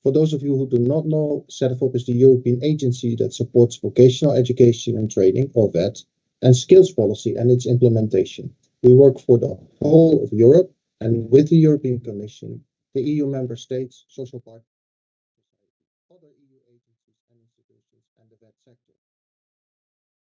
For those of you who do not know, CEDEFOP is the European agency that supports vocational education and training, or VET, and skills policy and its implementation. We work for the whole of Europe and with the European Commission, the EU member states, social partners, other EU agencies and institutions, and the VET sector.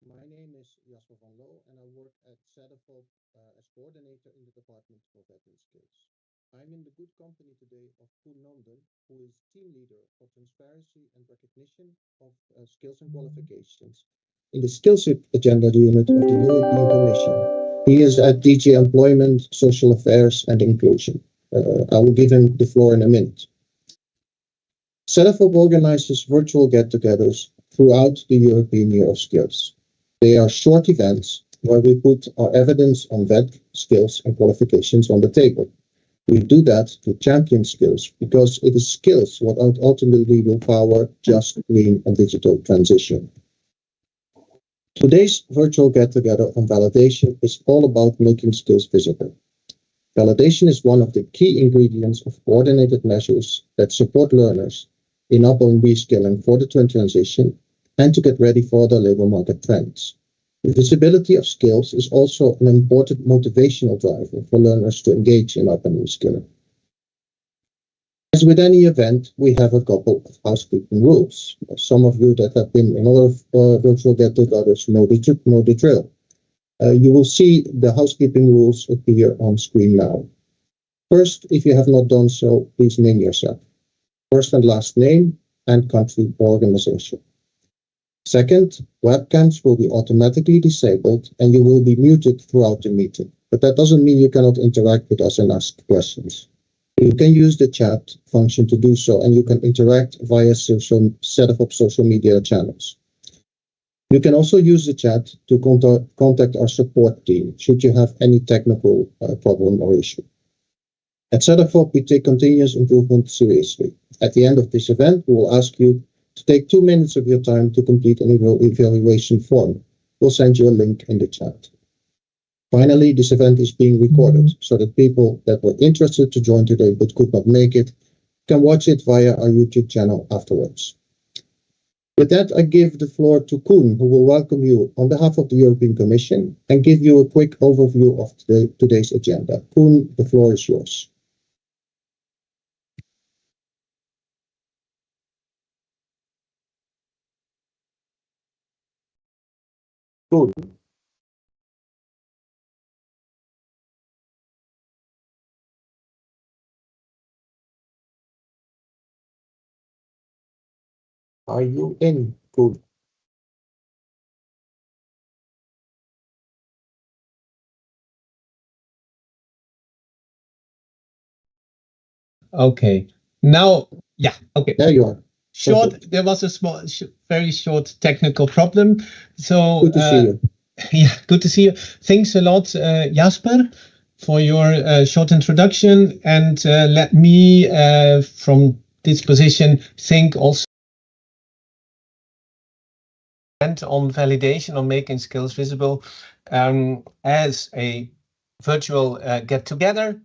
My name is Jasper van Loo, and I work at CEDEFOP as coordinator in the Department for VET and Skills. I'm in the good company today of Koen Nanden, who is team leader for transparency and recognition of skills and qualifications in the skills agenda unit of the European Commission. He is at DG Employment, Social Affairs and Inclusion. I will give him the floor in a minute. CEDEFOP organizes virtual get-togethers throughout the European Year of Skills. They are short events where we put our evidence on VET, skills and qualifications on the table. We do that to champion skills because it is skills what ultimately will power just, green and digital transition. Today's virtual get-together on validation is all about making skills visible. Validation is one of the key ingredients of coordinated measures that support learners in up and reskilling for the transition and to get ready for the labor market trends. The visibility of skills is also an important motivational driver for learners to engage in up and reskilling. As with any event, we have a couple of housekeeping rules. Some of you that have been in other virtual get-togethers know the drill. You will see the housekeeping rules appear on screen now. First, if you have not done so, please name yourself. First and last name and country or organization. Second, webcams will be automatically disabled and you will be muted throughout the meeting. But that doesn't mean you cannot interact with us and ask questions. You can use the chat function to do so, and you can interact via CEDEFOP social media channels. You can also use the chat to contact our support team should you have any technical problem or issue. At CEDEFOP, we take continuous improvement seriously. At the end of this event, we will ask you to take 2 minutes of your time to complete an evaluation form. We'll send you a link in the chat. Finally, this event is being recorded so that people that were interested to join today but could not make it can watch it via our YouTube channel afterwards. With that, I give the floor to Koen, who will welcome you on behalf of the European Commission and give you a quick overview of today's agenda. Koen, the floor is yours. Koen. Are you in, Koen? Okay. Now, yeah, okay. There you are. Short, there was a small, very short technical problem. So, good to see you. Yeah, good to see you. Thanks a lot, Jasper, for your short introduction. And let me, from this position, thank also on validation, on making skills visible as a virtual get-together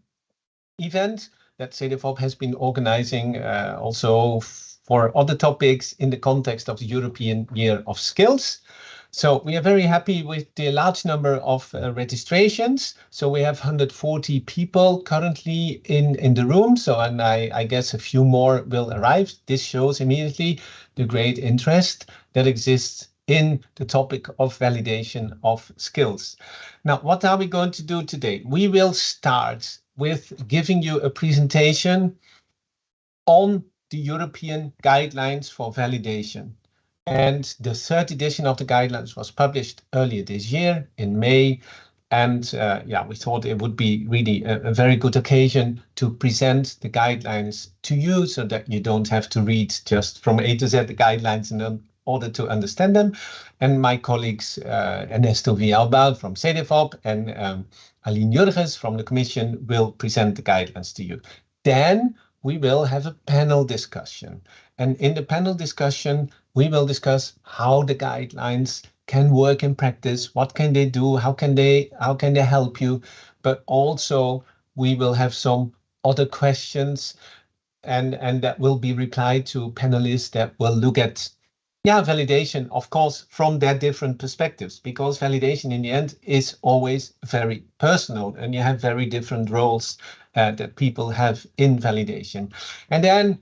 event that CEDEFOP has been organizing also for other topics in the context of the European Year of Skills. So we are very happy with the large number of registrations. So we have 140 people currently in the room. So, and I guess a few more will arrive. This shows immediately the great interest that exists in the topic of validation of skills. Now, what are we going to do today? We will start with giving you a presentation on the European guidelines for validation. And the third edition of the guidelines was published earlier this year in May. And yeah, we thought it would be really a very good occasion to present the guidelines to you so that you don't have to read just from A to Z the guidelines in order to understand them. And my colleagues, Ernesto Villalba from CEDEFOP and Aline Jurgens from the Commission will present the guidelines to you. Then we will have a panel discussion. And in the panel discussion, we will discuss how the guidelines can work in practice, what can they do, how can they help you, but also we will have some other questions and that will be replied to panelists that will look at validation, of course, from their different perspectives, because validation in the end is always very personal, and you have very different roles that people have in validation. And then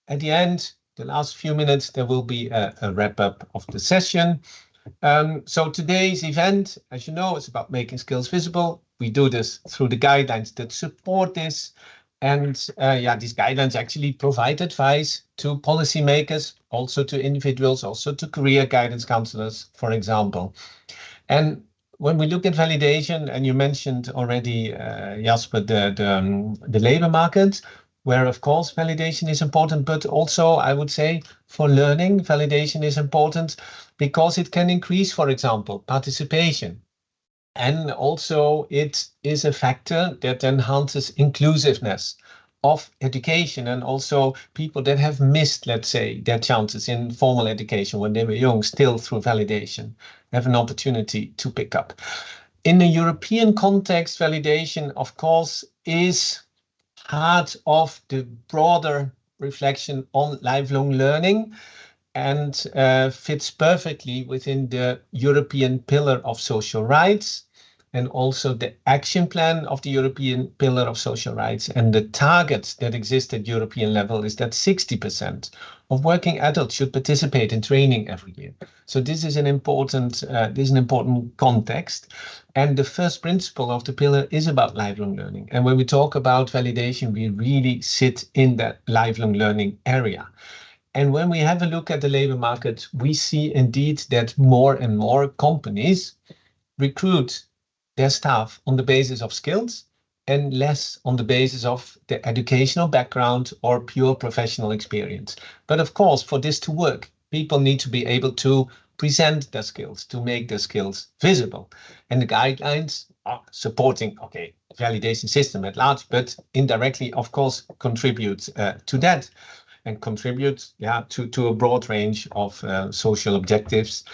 at the end, the last few minutes, there will be a wrap up of the session. So today's event, as you know, is about making skills visible. We do this through the guidelines that support this. And these guidelines actually provide advice to policymakers, also to individuals, also to career guidance counselors, for example. And when we look at validation, and you mentioned already, Jasper, the labor market, where of course validation is important, but also I would say for learning, validation is important because it can increase, for example, participation. And also it is a factor that enhances inclusiveness of education, and also people that have missed, let's say, their chances in formal education when they were young, still through validation, have an opportunity to pick up. In the European context, validation, of course, is part of the broader reflection on lifelong learning, and fits perfectly within the European Pillar of Social Rights, and also the action plan of the European Pillar of Social Rights. And the targets that exist at European level is that 60% of working adults should participate in training every year. So this is an important context. And the first principle of the pillar is about lifelong learning. And when we talk about validation, we really sit in that lifelong learning area. And when we have a look at the labor market, we see indeed that more and more companies recruit their staff on the basis of skills and less on the basis of their educational background or pure professional experience. But of course, for this to work, people need to be able to present their skills, to make their skills visible. And the guidelines are supporting, validation system at large, but indirectly, of course, contribute to that. And contribute to a broad range of social objectives,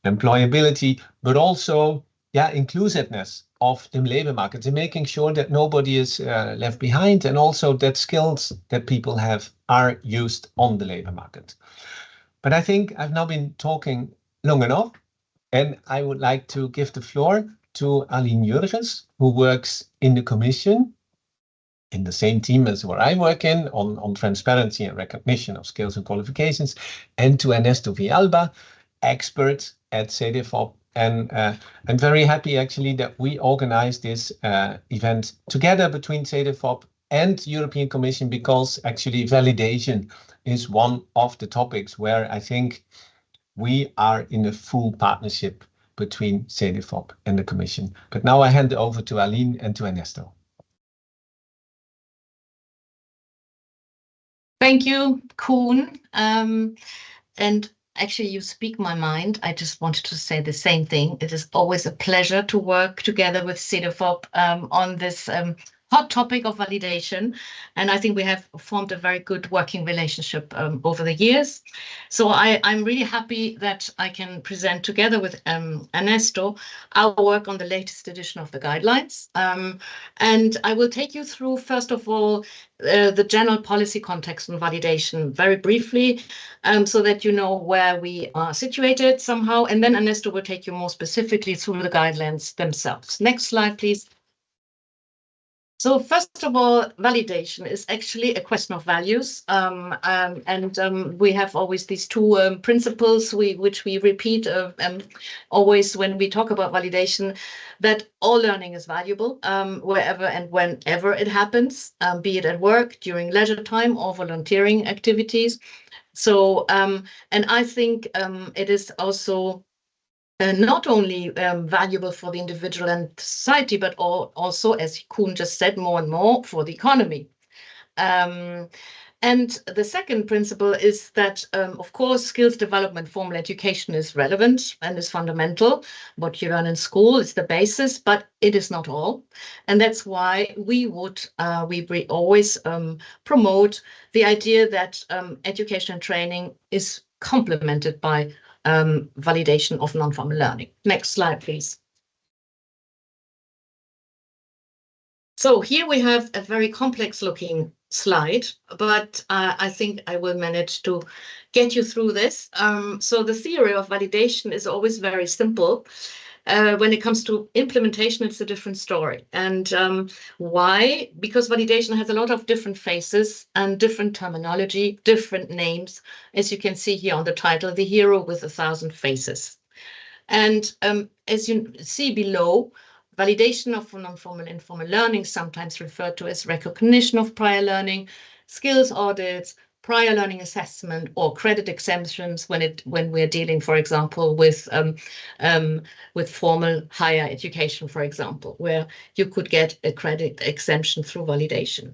employability, but also inclusiveness of the labor market, and making sure that nobody is left behind, and also that skills that people have are used on the labor market. But I think I've now been talking long enough, and I would like to give the floor to Aline Jurgens, who works in the Commission, in the same team as where I work in, on transparency and recognition of skills and qualifications, and to Ernesto Villalba, expert at CEDEFOP. And I'm very happy actually that we organized this event together between CEDEFOP and European Commission, because actually validation is one of the topics where I think we are in a full partnership between CEDEFOP and the Commission. But now I hand over to Aline and to Ernesto. Thank you, Koen. And actually, you speak my mind. I just wanted to say the same thing. It is always a pleasure to work together with CEDEFOP on this hot topic of validation. And I think we have formed a very good working relationship over the years. So I'm really happy that I can present together with Ernesto our work on the latest edition of the guidelines. And I will take you through, first of all, the general policy context on validation very briefly, so that you know where we are situated somehow. And then Ernesto will take you more specifically through the guidelines themselves. Next slide, please. So first of all, validation is actually a question of values. We have always these two principles which we repeat always when we talk about validation, that all learning is valuable wherever and whenever it happens, be it at work, during leisure time, or volunteering activities. So, and I think it is also not only valuable for the individual and society, but also, as Koen just said, more and more for the economy. And the second principle is that, of course, skills development, formal education is relevant and is fundamental. What you learn in school is the basis, but it is not all. And that's why we always promote the idea that education and training is complemented by validation of non-formal learning. Next slide, please. So here we have a very complex looking slide, but I think I will manage to get you through this. So the theory of validation is always very simple. When it comes to implementation, it's a different story. And why? Because validation has a lot of different phases and different terminology, different names. As you can see here on the title, The Hero with 1,000 Faces. And as you see below, validation of non-formal informal learning, sometimes referred to as recognition of prior learning, skills audits, prior learning assessment, or credit exemptions when we're dealing, for example, with formal higher education, for example, where you could get a credit exemption through validation.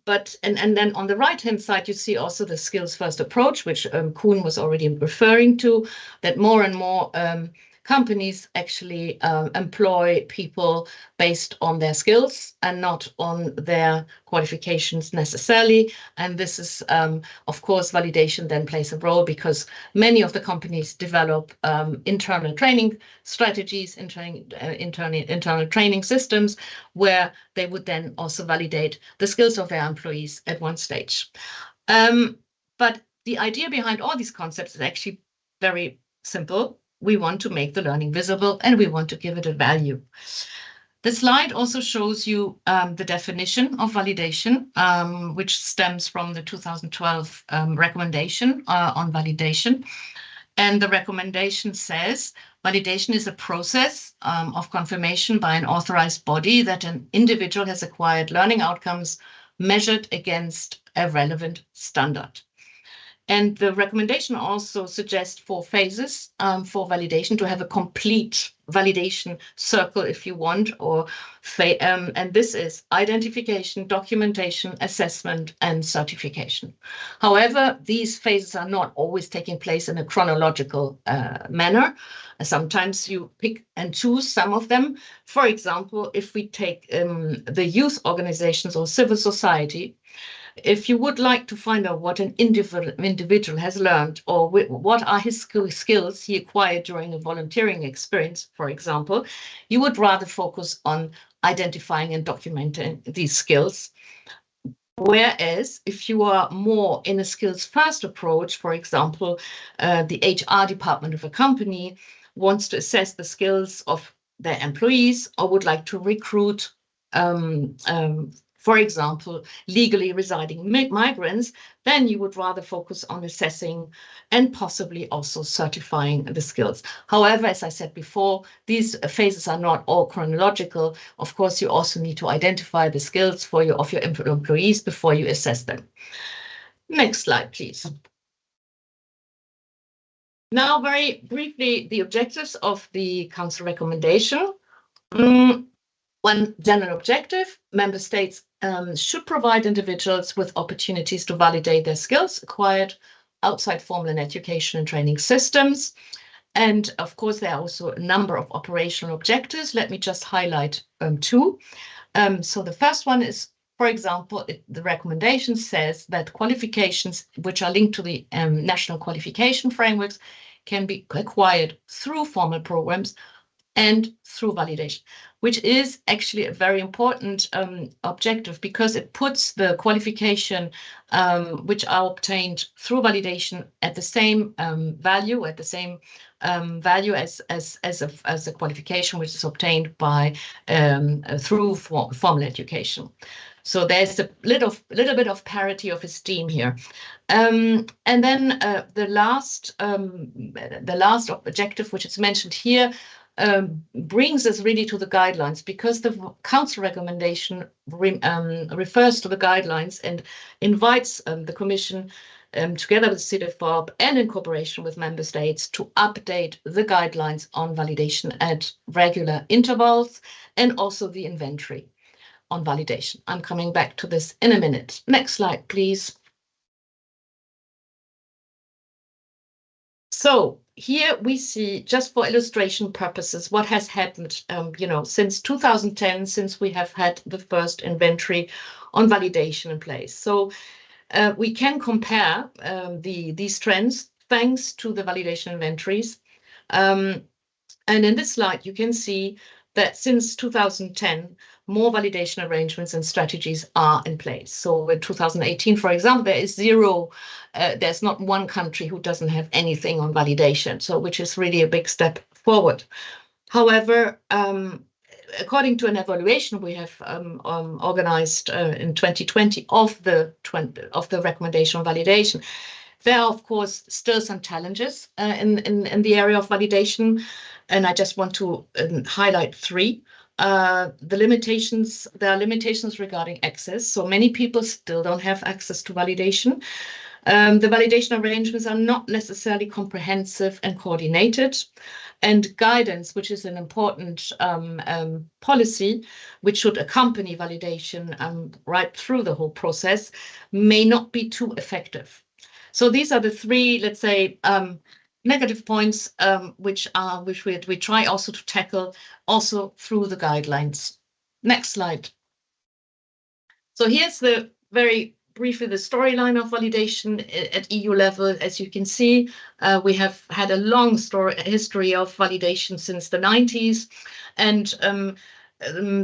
But then on the right-hand side, you see also the skills-first approach, which Koen was already referring to, that more and more companies actually employ people based on their skills and not on their qualifications necessarily. And this is, of course, validation then plays a role because many of the companies develop internal training strategies, internal training systems, where they would then also validate the skills of their employees at one stage. But the idea behind all these concepts is actually very simple. We want to make the learning visible and we want to give it a value. The slide also shows you the definition of validation, which stems from the 2012 recommendation on validation. And the recommendation says validation is a process of confirmation by an authorized body that an individual has acquired learning outcomes measured against a relevant standard. And the recommendation also suggests 4 phases for validation to have a complete validation circle, if you want, and this is identification, documentation, assessment, and certification. However, these phases are not always taking place in a chronological manner. Sometimes you pick and choose some of them. For example, if we take the youth organizations or civil society, if you would like to find out what an individual has learned or what are his skills he acquired during a volunteering experience, for example, you would rather focus on identifying and documenting these skills. Whereas if you are more in a skills-first approach, for example, the HR department of a company wants to assess the skills of their employees or would like to recruit for example, legally residing migrants, then you would rather focus on assessing and possibly also certifying the skills. However, as I said before, these phases are not all chronological. Of course, you also need to identify the skills of your employees before you assess them. Next slide, please. Now, very briefly, the objectives of the Council recommendation. One general objective: member states should provide individuals with opportunities to validate their skills acquired outside formal education and training systems. And of course, there are also a number of operational objectives. Let me just highlight 2. So the first one is, for example, the recommendation says that qualifications which are linked to the national qualification frameworks can be acquired through formal programs and through validation, which is actually a very important objective because it puts the qualification which are obtained through validation at the same value, as a qualification which is obtained by through formal education. So there's a little bit of parity of esteem here. And then the last objective, which is mentioned here, brings us really to the guidelines, because the Council recommendation refers to the guidelines and invites the Commission, together with CEDEFOP and in cooperation with Member States, to update the guidelines on validation at regular intervals, and also the inventory on validation. I'm coming back to this in a minute. Next slide, please. So here we see, just for illustration purposes, what has happened, since 2010, since we have had the first inventory on validation in place. So we can compare these trends thanks to the validation inventories. And in this slide, you can see that since 2010, more validation arrangements and strategies are in place. So in 2018, for example, there is zero, there's not one country who doesn't have anything on validation, so which is really a big step forward. However, according to an evaluation we have organized in 2020 of the recommendation on validation, there are, of course, still some challenges in the area of validation, and I just want to highlight three. There are limitations regarding access. So many people still don't have access to validation. The validation arrangements are not necessarily comprehensive and coordinated, and guidance, which is an important policy which should accompany validation right through the whole process, may not be too effective. So these are the three, let's say, negative points which we try also to tackle also through the guidelines. Next slide. So here's the very briefly the storyline of validation at EU level. As you can see, we have had a long history of validation since the 90s, and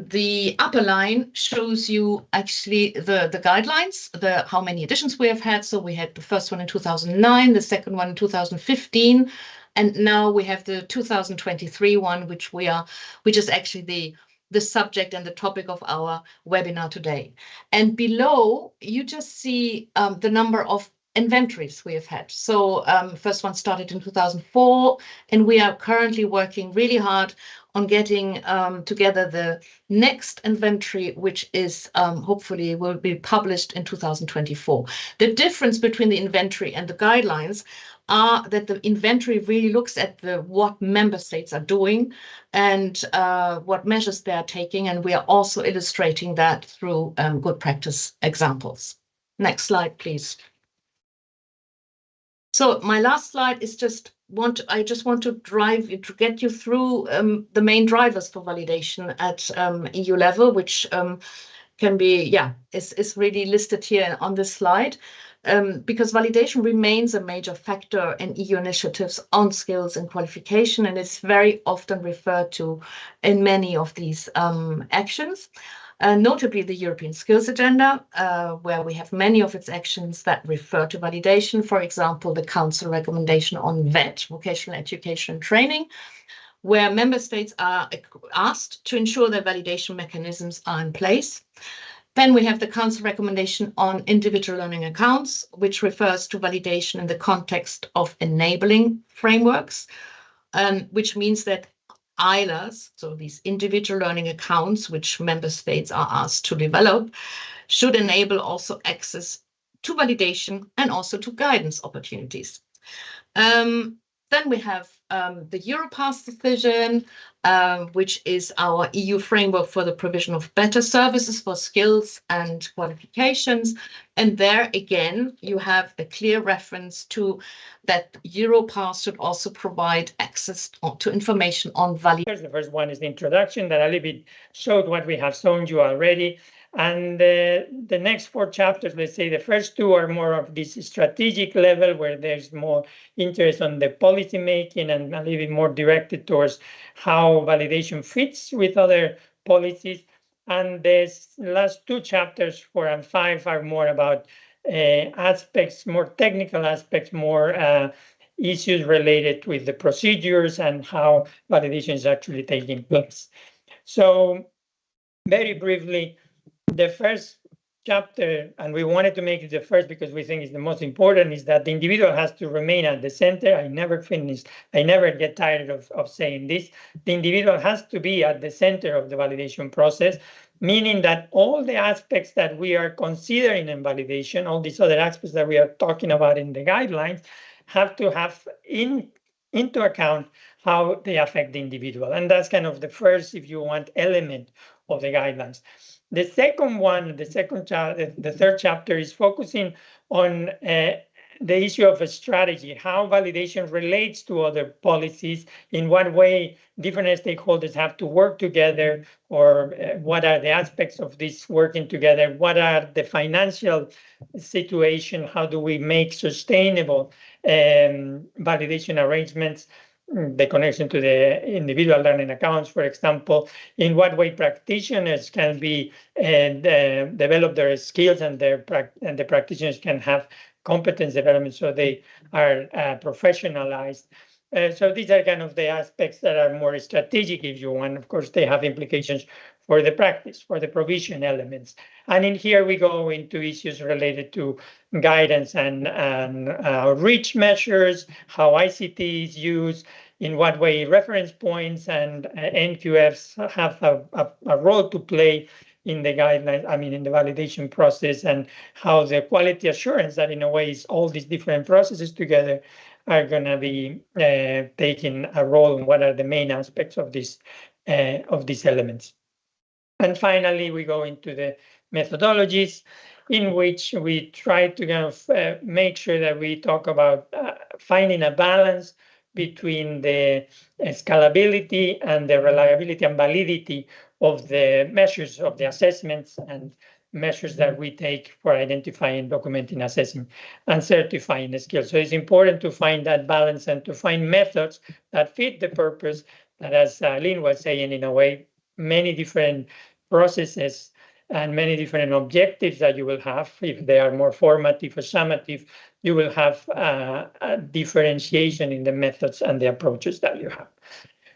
the upper line shows you actually the guidelines, how many editions we have had. So we had the first one in 2009, the second one in 2015, and now we have the 2023 one, which is actually the subject and the topic of our webinar today. And below, you just see the number of inventories we have had. So first one started in 2004, and we are currently working really hard on getting together the next inventory, which is hopefully will be published in 2024. The difference between the inventory and the guidelines are that the inventory really looks at what member states are doing and what measures they are taking, and we are also illustrating that through good practice examples. Next slide, please. So my last slide is I just want to get you through the main drivers for validation at EU level, which can be, is really listed here on this slide. Because validation remains a major factor in EU initiatives on skills and qualification, and it's very often referred to in many of these actions. Notably the European Skills Agenda, where we have many of its actions that refer to validation. For example, the Council recommendation on VET, Vocational Education and Training, where member states are asked to ensure that validation mechanisms are in place. Then we have the Council recommendation on individual learning accounts, which refers to validation in the context of enabling frameworks, which means that ILAs, so these individual learning accounts, which member states are asked to develop, should enable also access to validation and also to guidance opportunities. Then we have the Europass decision, which is our EU framework for the provision of better services for skills and qualifications. And there again, you have a clear reference to that Europass should also provide access to information on value. The first one is the introduction that a little bit showed what we have shown you already. And the next 4 chapters, let's say the first 2 are more of this strategic level where there's more interest on the policy making and a little bit more directed towards how validation fits with other policies. And the last 2 chapters, 4 and 5, are more about aspects, more technical aspects, more issues related with the procedures and how validation is actually taking place. So very briefly, the first chapter, and we wanted to make it the first because we think it's the most important, is that the individual has to remain at the center. I never get tired of saying this. The individual has to be at the center of the validation process, meaning that all the aspects that we are considering in validation, all these other aspects that we are talking about in the guidelines, have to have into account how they affect the individual. And that's kind of the first, if you want, element of the guidelines. The second one, the third chapter is focusing on the issue of a strategy, how validation relates to other policies, in what way different stakeholders have to work together, or what are the aspects of this working together, what are the financial situation, how do we make sustainable validation arrangements, the connection to the individual learning accounts, for example, in what way practitioners can be develop their skills and the practitioners can have competence development so they are professionalized. So these are kind of the aspects that are more strategic, if you want. Of course, they have implications for the practice, for the provision elements. And in here we go into issues related to guidance and reach measures, how ICT is used, in what way reference points and NQFs have a role to play in the guidelines, in the validation process, and how the quality assurance that in a way is all these different processes together are going to be taking a role, and what are the main aspects of these elements. And finally, we go into the methodologies, in which we try to kind of make sure that we talk about finding a balance between the scalability and the reliability and validity of the measures of the assessments and measures that we take for identifying, documenting, assessing, and certifying the skills. So it's important to find that balance and to find methods that fit the purpose, that, as Lynn was saying, in a way, many different processes and many different objectives that you will have. If they are more formative or summative, you will have a differentiation in the methods and the approaches that you have.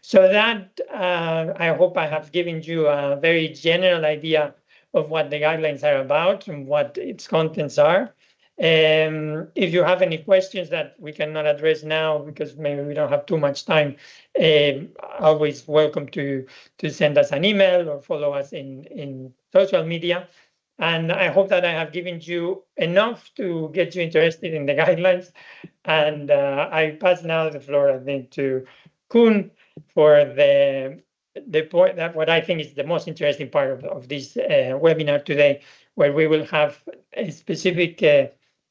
So that, I hope I have given you a very general idea of what the guidelines are about and what its contents are. If you have any questions that we cannot address now because maybe we don't have too much time, always welcome to send us an email or follow us in social media. And I hope that I have given you enough to get you interested in the guidelines. And I pass now the floor, I think, to Koen for the point that what I think is the most interesting part of this webinar today, where we will have a specific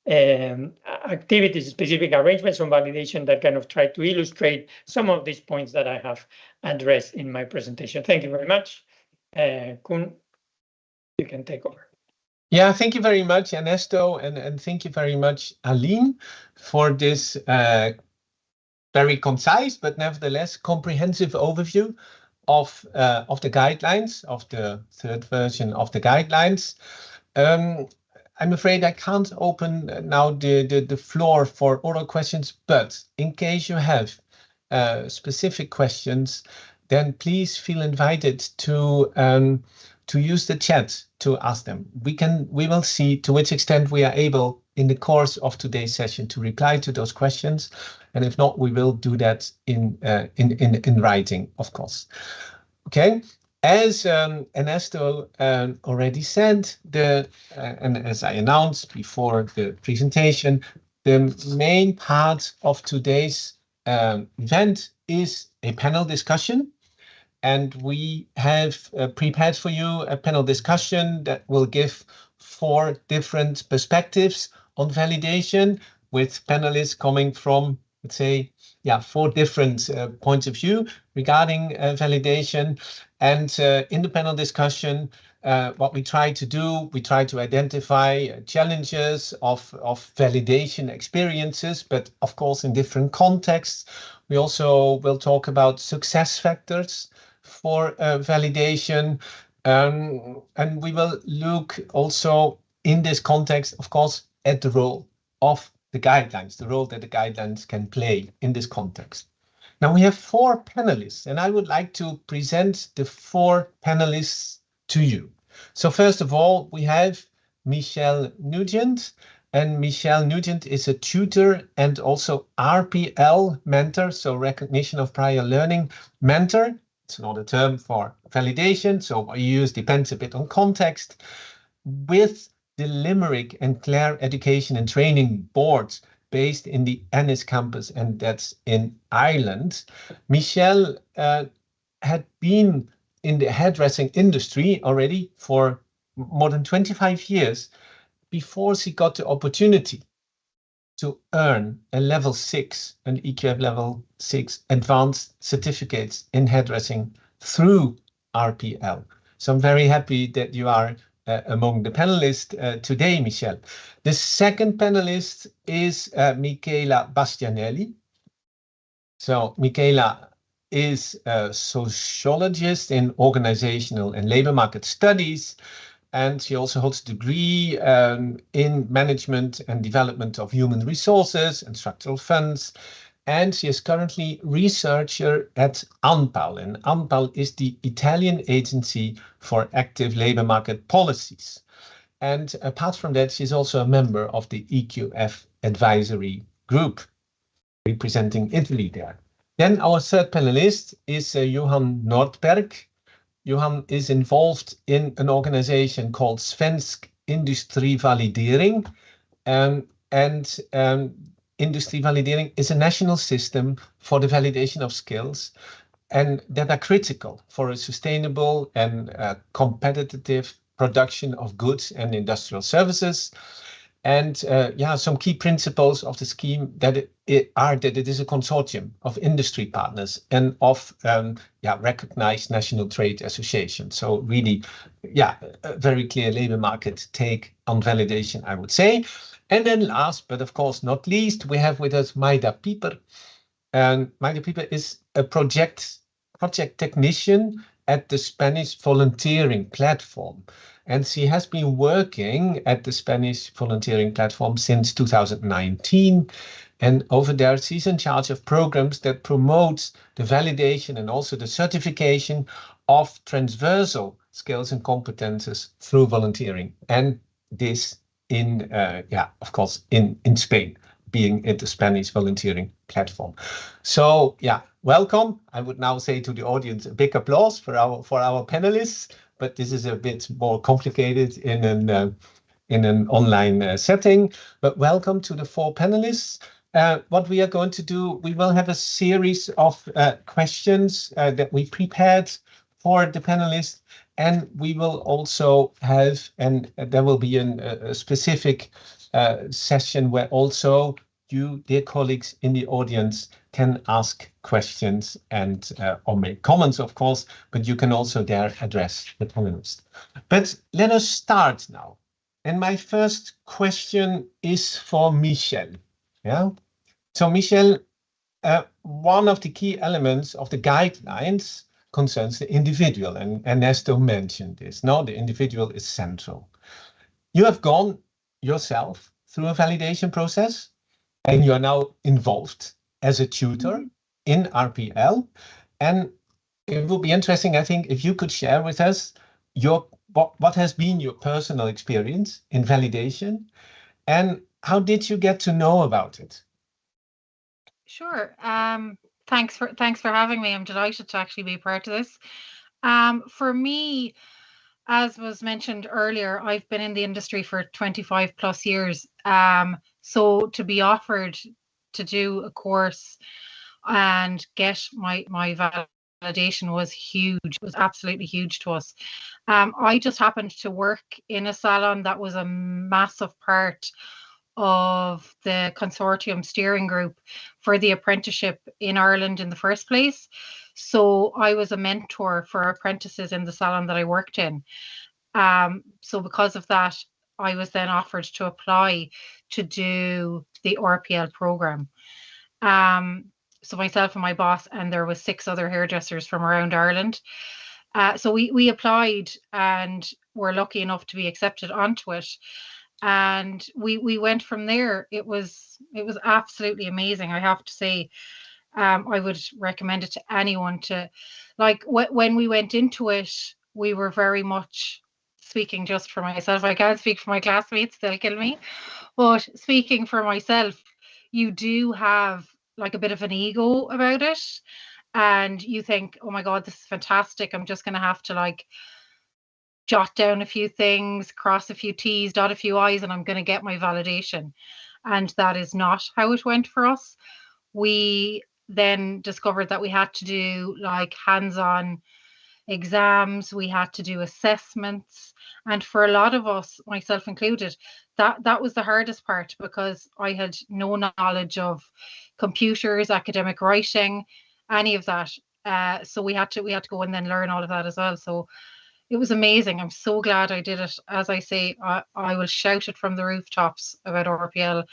activities, specific arrangements on validation that kind of try to illustrate some of these points that I have addressed in my presentation. Thank you very much. Koen, you can take over. Yeah, thank you very much, Ernesto, and thank you very much, Aline, for this very concise but nevertheless comprehensive overview of the guidelines, of the third version of the guidelines. I'm afraid I can't open now the floor for oral questions, but in case you have specific questions, then please feel invited to use the chat to ask them. We will see to which extent we are able in the course of today's session to reply to those questions, and if not, we will do that in writing, of course. Okay. As Ernesto already said, and as I announced before the presentation, the main part of today's event is a panel discussion. And we have prepared for you a panel discussion that will give 4 different perspectives on validation, with panelists coming from, let's say, 4 different points of view regarding validation. And in the panel discussion, what we try to do, we try to identify challenges of validation experiences, but of course in different contexts. We also will talk about success factors for validation, and we will look also in this context, of course, at the role of the guidelines, the role that the guidelines can play in this context. Now we have 4 panelists, and I would like to present the 4 panelists to you. So first of all, we have Michelle Nugent, and Michelle Nugent is a tutor and also RPL mentor, so recognition of prior learning mentor. It's not a term for validation, so what you use depends a bit on context. With the Limerick and Clare Education and Training Boards based in the Ennis campus, and that's in Ireland. Michelle had been in the hairdressing industry already for more than 25 years before she got the opportunity to earn a level 6, an EQF level 6 advanced certificates in hairdressing through RPL. So I'm very happy that you are among the panelists today, Michelle. The second panelist is Michela Bastianelli. So Michaela is a sociologist in organizational and labor market studies, and she also holds a degree in management and development of human resources and structural funds. And she is currently researcher at ANPAL, and ANPAL is the Italian Agency for Active Labor Market Policies. And apart from that, she's also a member of the EQF advisory group, representing Italy there. Then our third panelist is Johan Nordberg. Johan is involved in an organization called Svensk Industrivalidering. Industrivalidering is a national system for the validation of skills and that are critical for a sustainable and competitive production of goods and industrial services. And some key principles of the scheme that it is a consortium of industry partners and of recognized national trade associations. So really, a very clear labor market take on validation, I would say. And then last, but of course not least, we have with us Maida Pieper. And Maida Pieper is a project technician at the Spanish volunteering platform. And she has been working at the Spanish volunteering platform since 2019. And over there, she's in charge of programs that promotes the validation and also the certification of transversal skills and competences through volunteering. And this in Spain, being at the Spanish volunteering platform. So welcome. I would now say to the audience, a big applause for our panelists. But this is a bit more complicated in an online setting. But welcome to the four panelists. What we are going to do, we will have a series of questions that we prepared for the panelists, and we will also have, and there will be a specific session where also you, dear colleagues in the audience, can ask questions and or make comments, of course, but you can also there address the panelists. But let us start now. And my first question is for Michel. Yeah. So Michel, one of the key elements of the guidelines concerns the individual, and Ernesto mentioned this. No, the individual is central. You have gone yourself through a validation process, and you are now involved as a tutor in RPL. And it would be interesting, I think, if you could share with us what has been your personal experience in validation, and how did you get to know about it? Sure. Thanks for having me. I'm delighted to actually be part of this. For me, as was mentioned earlier, I've been in the industry for 25 plus years. So to be offered to do a course and get my validation was huge. It was absolutely huge to us. I just happened to work in a salon that was a massive part of the consortium steering group for the apprenticeship in Ireland in the first place. So I was a mentor for apprentices in the salon that I worked in. So because of that, I was then offered to apply to do the RPL program. So myself and my boss, and there was 6 other hairdressers from around Ireland. So we applied and were lucky enough to be accepted onto it. And we went from there. It was absolutely amazing, I have to say. I would recommend it to anyone to, like, when we went into it, we were very much, speaking just for myself, I can't speak for my classmates, they'll kill me, but speaking for myself, you do have like a bit of an ego about it, and you think, oh my God, this is fantastic. I'm just going to have to like jot down a few things, cross a few T's, dot a few I's, and I'm going to get my validation. And that is not how it went for us. We then discovered that we had to do like hands-on exams, we had to do assessments, and for a lot of us, myself included, that was the hardest part, because I had no knowledge of computers, academic writing, any of that. So we had to go and then learn all of that as well. So it was amazing. I'm so glad I did it. As I say, I will shout it from the rooftops about RPL.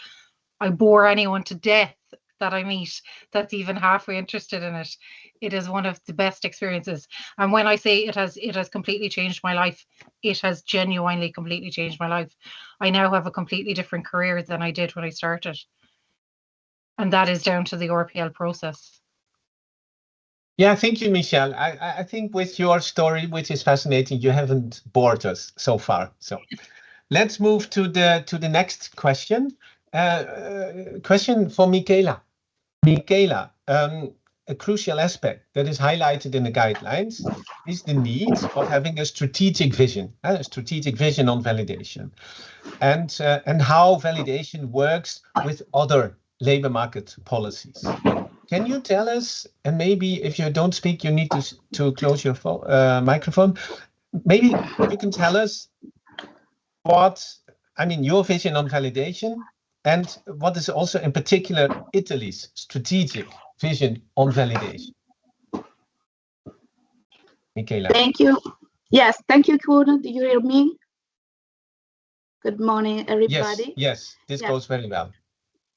I bore anyone to death that I meet that's even halfway interested in it, it is one of the best experiences. And when I say it has completely changed my life, it has genuinely completely changed my life. I now have a completely different career than I did when I started. And that is down to the RPL process. Yeah, thank you, Michelle. I think with your story, which is fascinating, you haven't bored us so far. So let's move to the next question. Question for Michaela. Michaela, a crucial aspect that is highlighted in the guidelines is the need of having a strategic vision on validation, and how validation works with other labor market policies. Can you tell us, and maybe if you don't speak, you need to close your microphone. Maybe you can tell us your vision on validation, and what is also in particular Italy's strategic vision on validation. Michaela. Thank you. Yes, thank you, Kuno. Do you hear me? Good morning, everybody. Yes, this goes very well.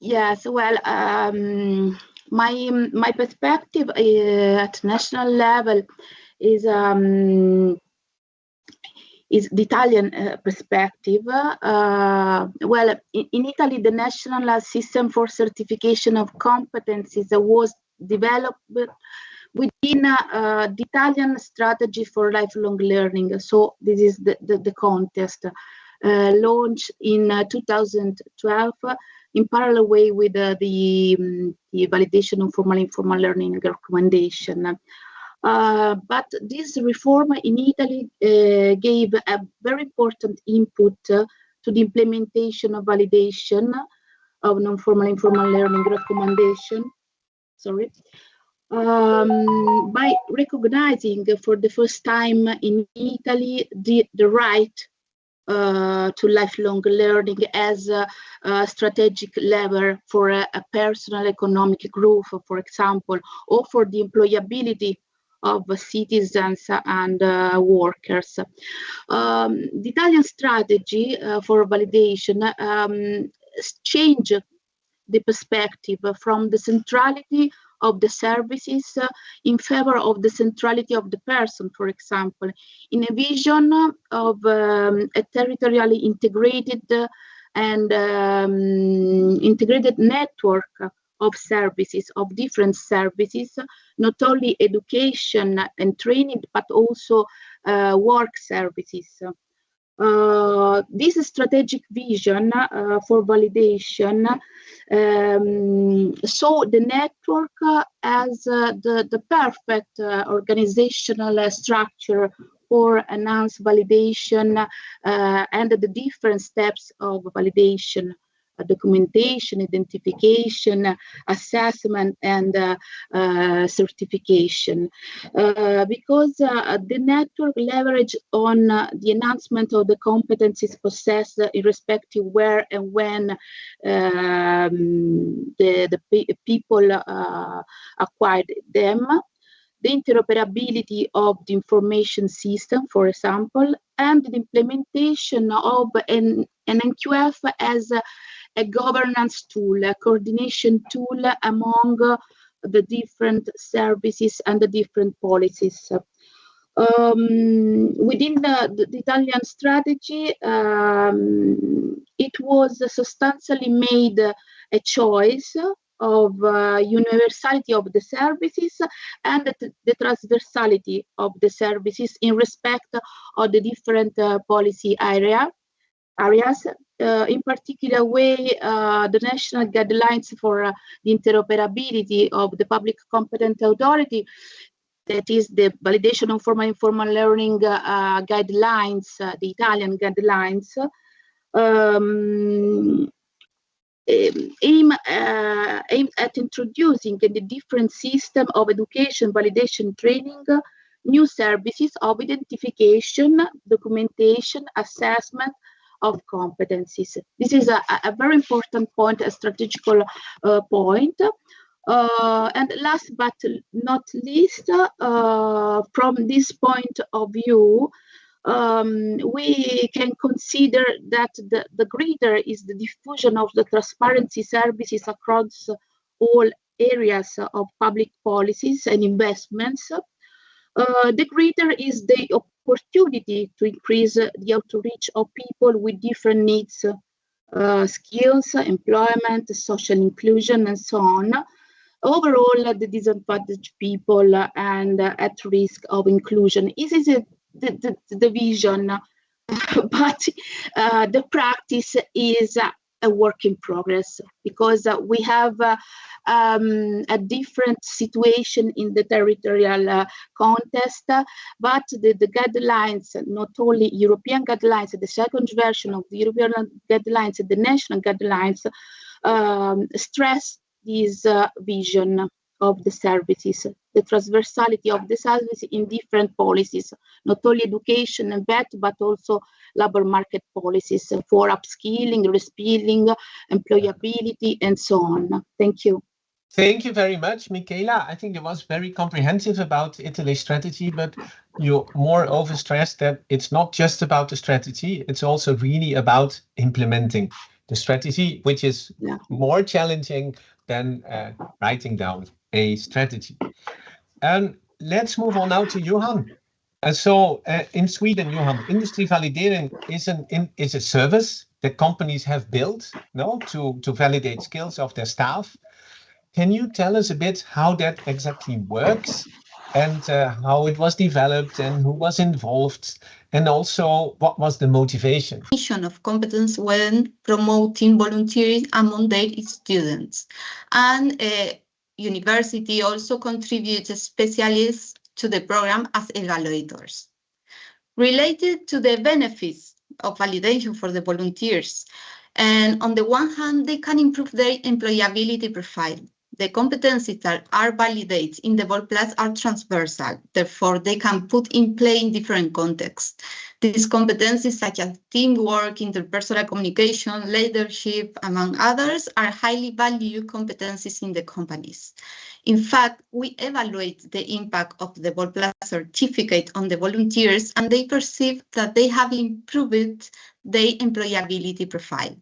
Yes, well, my perspective at national level is the Italian perspective. Well, in Italy, the national system for certification of competencies was developed within the Italian strategy for lifelong learning. So this is the contest launched in 2012 in parallel way with the validation of formal informal learning recommendation. But this reform in Italy gave a very important input to the implementation of validation of non-formal informal learning recommendation. By recognizing for the first time in Italy the right to lifelong learning as a strategic lever for a personal economic growth, for example, or for the employability of citizens and workers. The Italian strategy for validation changed the perspective from the centrality of the services in favor of the centrality of the person, for example, in a vision of a territorially integrated and integrated network of services, of different services, not only education and training, but also work services. This strategic vision for validation saw the network as the perfect organizational structure for enhanced validation and the different steps of validation: documentation, identification, assessment, and certification. Because the network leverage on the enhancement of the competencies possessed irrespective where and when the people acquired them, the interoperability of the information system, for example, and the implementation of an NQF as a governance tool, a coordination tool among the different services and the different policies. Within the Italian strategy, it was substantially made a choice of universality of the services and the transversality of the services in respect of the different policy areas. In particular way, the national guidelines for the interoperability of the public competent authority, that is the validation of formal informal learning guidelines, the Italian guidelines, aim at introducing in the different system of education, validation, training, new services of identification, documentation, assessment of competencies. This is a very important point, a strategical point. And last but not least, from this point of view, we can consider that the greater is the diffusion of the transparency services across all areas of public policies and investments, the greater is the opportunity to increase the outreach of people with different needs, skills, employment, social inclusion, and so on. Overall, the disadvantaged people and at risk of inclusion is the vision, but the practice is a work in progress, because we have a different situation in the territorial context, but the guidelines, not only European guidelines, the second version of the European guidelines, the national guidelines, stress this vision of the services, the transversality of the services in different policies, not only education and that, but also labor market policies for upskilling, reskilling, employability, and so on. Thank you. Thank you very much, Michaela. I think it was very comprehensive about Italy's strategy, but you moreover stressed that it's not just about the strategy, it's also really about implementing the strategy, which is more challenging than writing down a strategy. And let's move on now to Johan. In Sweden, Johan, industry validering is a service that companies have built to validate skills of their staff. Can you tell us a bit how that exactly works, and how it was developed, and who was involved, and also what was the motivation? Of competence when promoting volunteering among their students. And university also contributes specialists to the program as evaluators. Related to the benefits of validation for the volunteers, and on the one hand, they can improve their employability profile. The competencies that are validated in the Vol Plus are transversal, therefore they can put in play in different contexts. These competencies such as teamwork, interpersonal communication, leadership, among others, are highly valued competencies in the companies. In fact, we evaluate the impact of the Vol Plus certificate on the volunteers, and they perceive that they have improved their employability profile.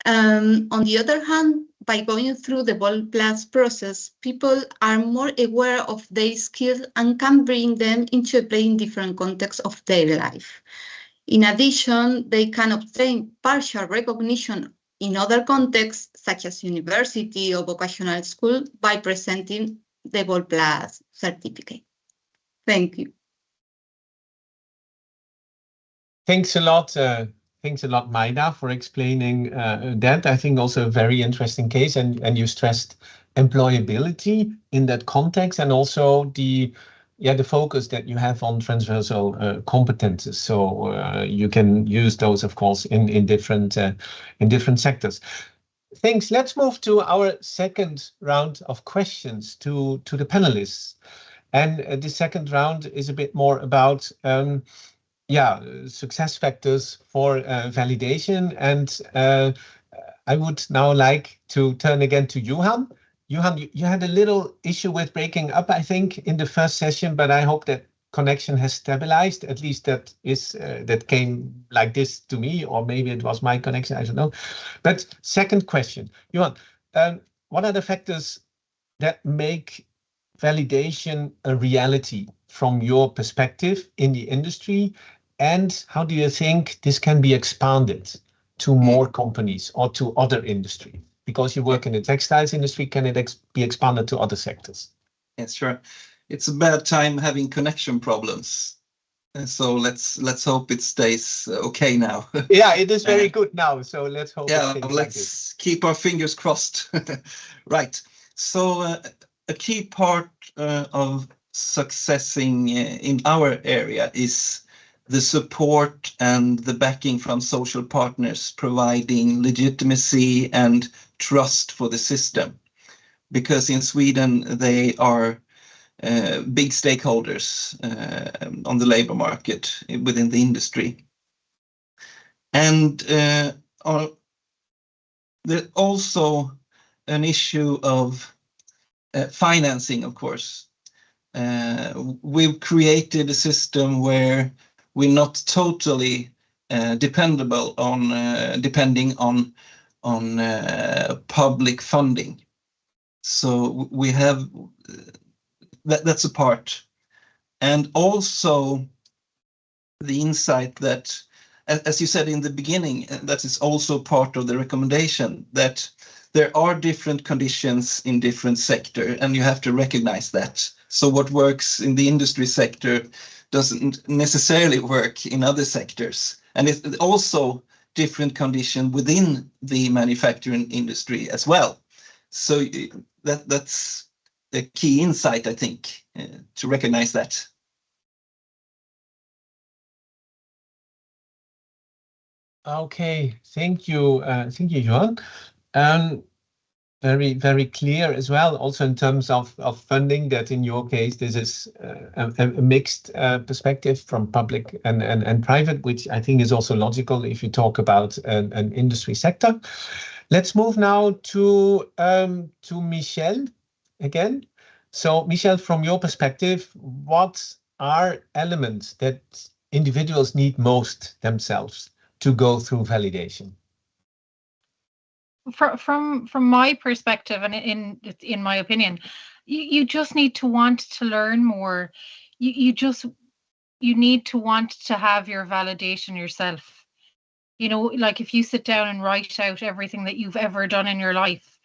On the other hand, by going through the Vol Plus process, people are more aware of their skills and can bring them into play in different contexts of their life. In addition, they can obtain partial recognition in other contexts, such as university or vocational school, by presenting the Vol Plus certificate. Thank you. Thanks a lot. Thanks a lot, Maida, for explaining that. I think also a very interesting case, and you stressed employability in that context, and also the focus that you have on transversal competences. So you can use those, of course, in different sectors. Thanks. Let's move to our second round of questions to the panelists, and the second round is a bit more about success factors for validation. And I would now like to turn again to Johan. Johan, you had a little issue with breaking up, I think, in the first session, but I hope that connection has stabilized. At least that came like this to me, or maybe it was my connection, I don't know. But second question, Johan, what are the factors that make validation a reality from your perspective in the industry? And how do you think this can be expanded to more companies or to other industries? Because you work in the textiles industry, can it be expanded to other sectors? Yes, sure. It's a bad time having connection problems. So let's hope it stays okay now. Yeah, it is very good now. So let's hope. Yeah, let's keep our fingers crossed. Right. So a key part of successing in our area is the support and the backing from social partners, providing legitimacy and trust for the system. Because in Sweden, they are big stakeholders on the labor market within the industry. And there's also an issue of financing, of course. We've created a system where we're not totally depending on public funding. So we have that's a part, and also the insight that, as you said in the beginning, that is also part of the recommendation, that there are different conditions in different sectors, and you have to recognize that. So what works in the industry sector doesn't necessarily work in other sectors, and it's also different condition within the manufacturing industry as well. So that's a key insight, I think, to recognize that. Okay, thank you, Johan. Very, very clear as well, also in terms of funding, that in your case, this is a mixed perspective from public and private, which I think is also logical if you talk about an industry sector. Let's move now to Michelle again. So Michelle, from your perspective, what are elements that individuals need most themselves to go through validation? From my perspective, and in my opinion, you just need to want to learn more. You need to want to have your validation yourself. You know, like if you sit down and write out everything that you've ever done in your life,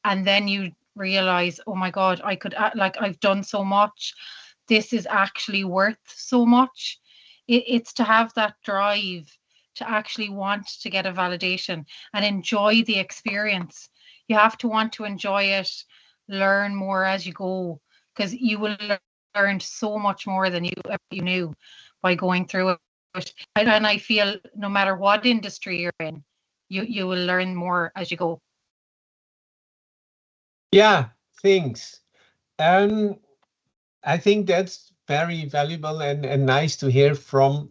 and then you realize, oh my God, I could, like, I've done so much. This is actually worth so much. It's to have that drive to actually want to get a validation and enjoy the experience. You have to want to enjoy it, learn more as you go, because you will learn so much more than you knew by going through it. And I feel no matter what industry you're in, you will learn more as you go. Yeah, thanks. I think that's very valuable and nice to hear from,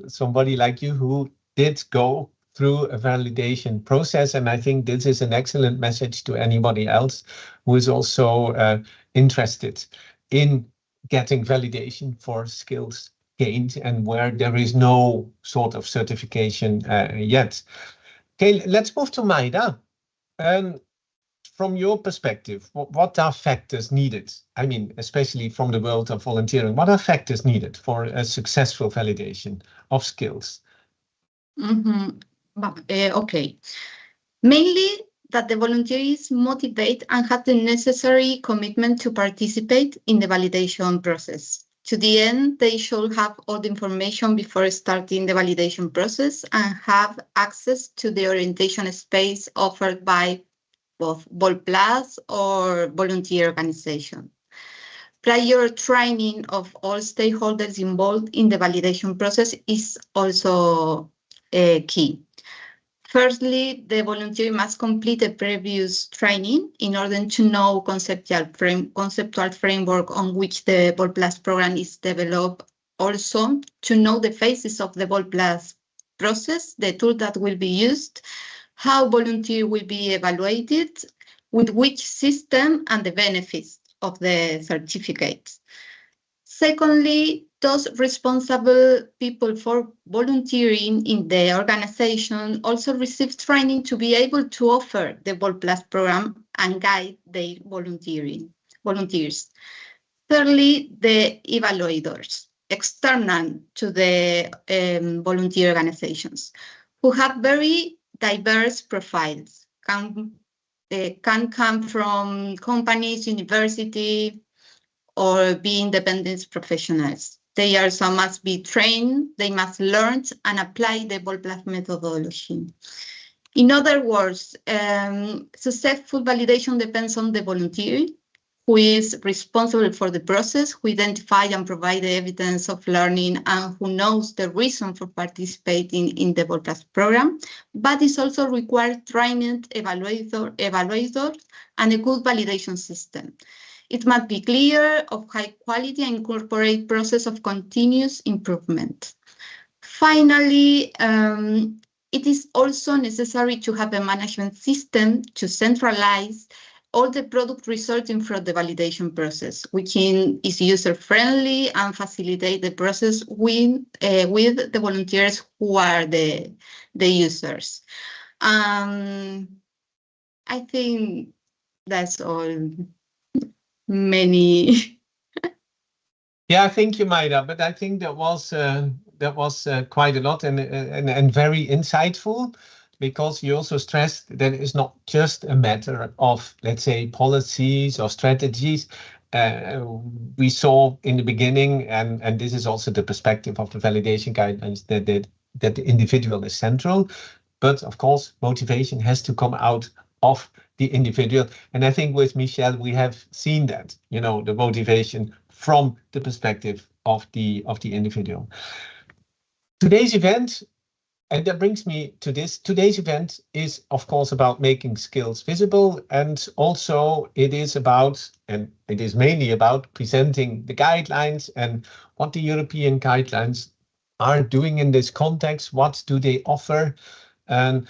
somebody like you who did go through a validation process. And I think this is an excellent message to anybody else who is also interested in getting validation for skills gained and where there is no sort of certification yet. Okay, let's move to Maida. From your perspective, what are factors needed? I mean, especially from the world of volunteering, what are factors needed for a successful validation of skills? Okay. Mainly that the volunteers motivate and have the necessary commitment to participate in the validation process. To the end, they should have all the information before starting the validation process and have access to the orientation space offered by both VolPlus or volunteer organization. Prior training of all stakeholders involved in the validation process is also key. Firstly, the volunteer must complete a previous training in order to know conceptual framework on which the VolPlus program is developed. Also, to know the phases of the VolPlus process, the tool that will be used, how volunteer will be evaluated, with which system, and the benefits of the certificates. Secondly, those responsible people for volunteering in the organization also receive training to be able to offer the VolPlus program and guide their volunteers. Thirdly, the evaluators, external to the volunteer organizations, who have very diverse profiles, can come from companies, university, or be independent professionals. They also must be trained, they must learn and apply the VolPlus methodology. In other words, successful validation depends on the volunteer, who is responsible for the process, who identify and provide the evidence of learning, and who knows the reason for participating in the VolPlus program, but it also requires trained evaluators and a good validation system. It must be clear, of high quality, and incorporate process of continuous improvement. Finally, it is also necessary to have a management system to centralize all the product resulting from the validation process, which is user-friendly and facilitate the process with the volunteers who are the users. I think That's all. Many. Yeah, thank you, Maida. But I think that was quite a lot and very insightful, because you also stressed that it's not just a matter of, let's say, policies or strategies. We saw in the beginning, and this is also the perspective of the validation guidelines, that the individual is central. But of course, motivation has to come out of the individual. And I think with Michelle, we have seen that, the motivation from the perspective of the individual. Today's event, and that brings me to this, today's event is, of course, about making skills visible. And also it is about, and it is mainly about, presenting the guidelines and what the European guidelines are doing in this context. What do they offer? And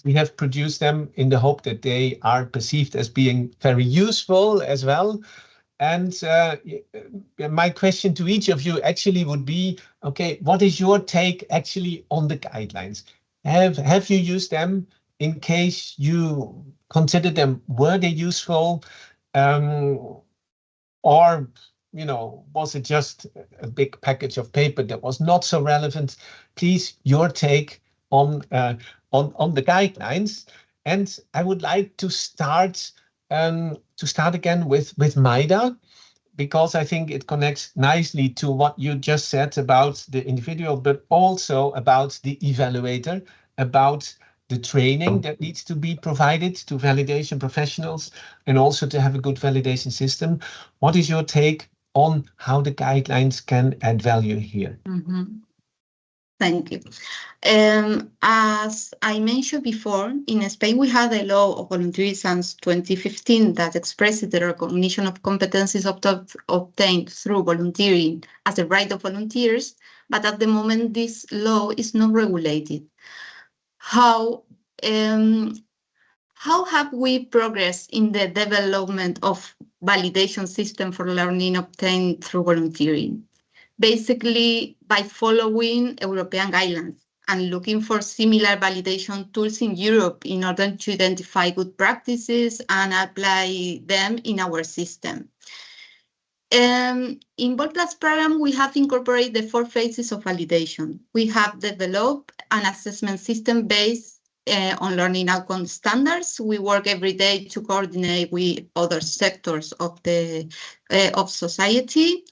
we have produced them in the hope that they are perceived as being very useful as well. And my question to each of you actually would be, okay, what is your take actually on the guidelines? Have you used them? In case you consider them, were they useful? Or, was it just a big package of paper that was not so relevant? Please, your take on the guidelines. And I would like to start again with Maida, because I think it connects nicely to what you just said about the individual, but also about the evaluator, about the training that needs to be provided to validation professionals, and also to have a good validation system. What is your take on how the guidelines can add value here? Mm-hmm. Thank you. As I mentioned before, in Spain, we have a law of volunteerism since 2015 that expresses the recognition of competencies obtained through volunteering as a right of volunteers, but at the moment, this law is not regulated. How have we progressed in the development of validation system for learning obtained through volunteering? Basically, by following European guidelines and looking for similar validation tools in Europe in order to identify good practices and apply them in our system. In BOLPLUS program, we have incorporated the 4 phases of validation. We have developed an assessment system based on learning outcome standards. We work every day to coordinate with other sectors of society.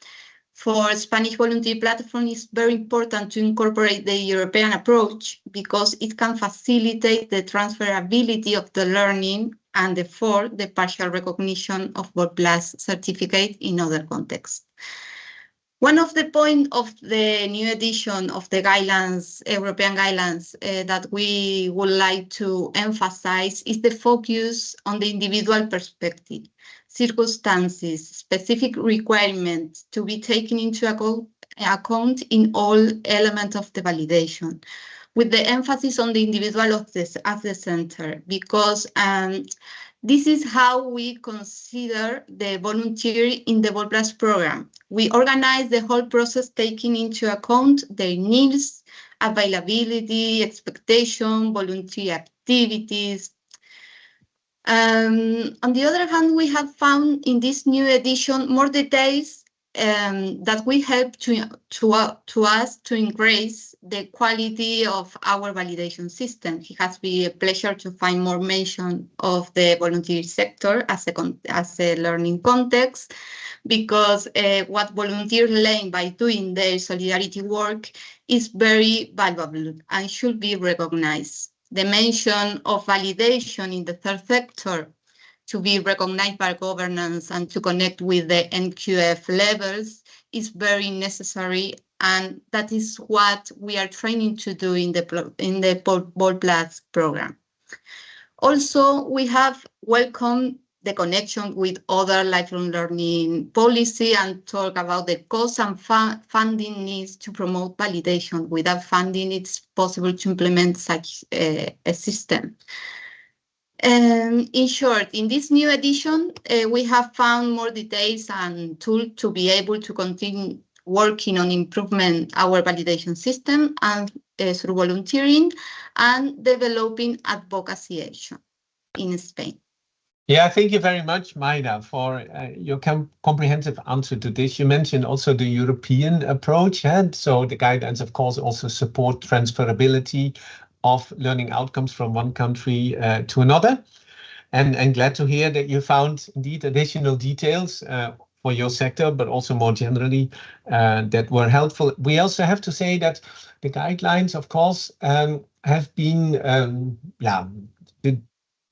For Spanish volunteer platform, it's very important to incorporate the European approach because it can facilitate the transferability of the learning and therefore the partial recognition of BOLPLUS certificate in other contexts. One of the points of the new edition of the guidelines, European guidelines, that we would like to emphasize is the focus on the individual perspective, circumstances, specific requirements to be taken into account in all elements of the validation, with the emphasis on the individual as the center, because this is how we consider the volunteer in the BOLPLUS program. We organize the whole process taking into account their needs, availability, expectation, volunteer activities. On the other hand, we have found in this new edition more details that will help to us to increase the quality of our validation system. It has been a pleasure to find more mention of the volunteer sector as a learning context, because what volunteers learn by doing their solidarity work is very valuable and should be recognized. The mention of validation in the third sector to be recognized by governance and to connect with the NQF levels is very necessary, and that is what we are training to do in the BOLPLUS program. Also, we have welcomed the connection with other lifelong learning policy and talk about the cost and funding needs to promote validation. Without funding, it's possible to implement such a system. In short, in this new edition, we have found more details and tools to be able to continue working on improvement our validation system and through volunteering and developing advocacy action in Spain. Yeah, thank you very much, Maida, for your comprehensive answer to this. You mentioned also the European approach, and so the guidelines, of course, also support transferability of learning outcomes from one country to another. And glad to hear that you found indeed additional details for your sector, but also more generally that were helpful. We also have to say that the guidelines, of course, have been,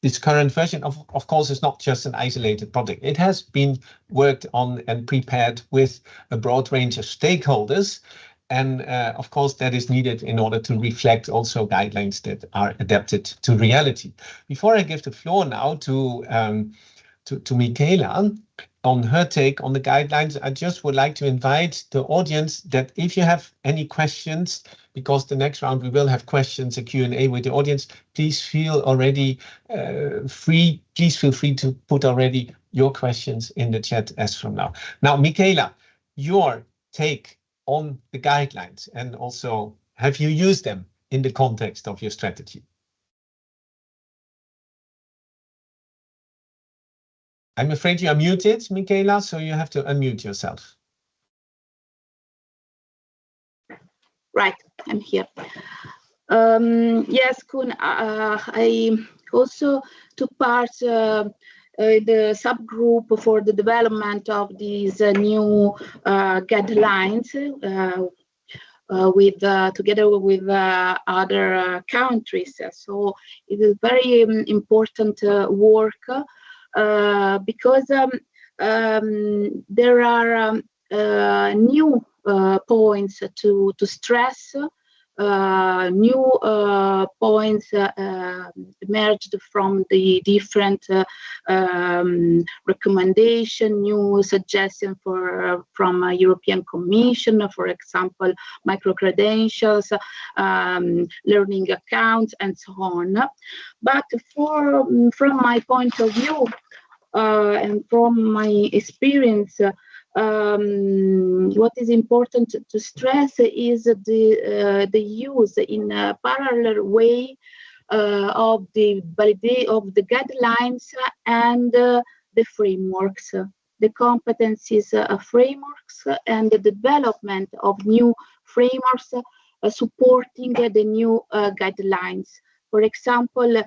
this current version, of course, is not just an isolated project. It has been worked on and prepared with a broad range of stakeholders. And of course, that is needed in order to reflect also guidelines that are adapted to reality. Before I give the floor now to Michaela on her take on the guidelines, I just would like to invite the audience that if you have any questions, because the next round we will have questions, a Q&A with the audience, please feel free to put already your questions in the chat as from now. Now, Michaela, your take on the guidelines, and also have you used them in the context of your strategy? I'm afraid you are muted, Michaela, so you have to unmute yourself. Right, I'm here. Yes, Koen, I also took part in the subgroup for the development of these new guidelines together with other countries. So it is very important work because there are new points to stress, new points emerged from the different recommendation, new suggestion from European Commission, for example, micro-credentials, learning accounts, and so on. But from my point of view and from my experience, what is important to stress is the use in a parallel way of the guidelines and the frameworks, the competencies frameworks, and the development of new frameworks supporting the new guidelines. For example,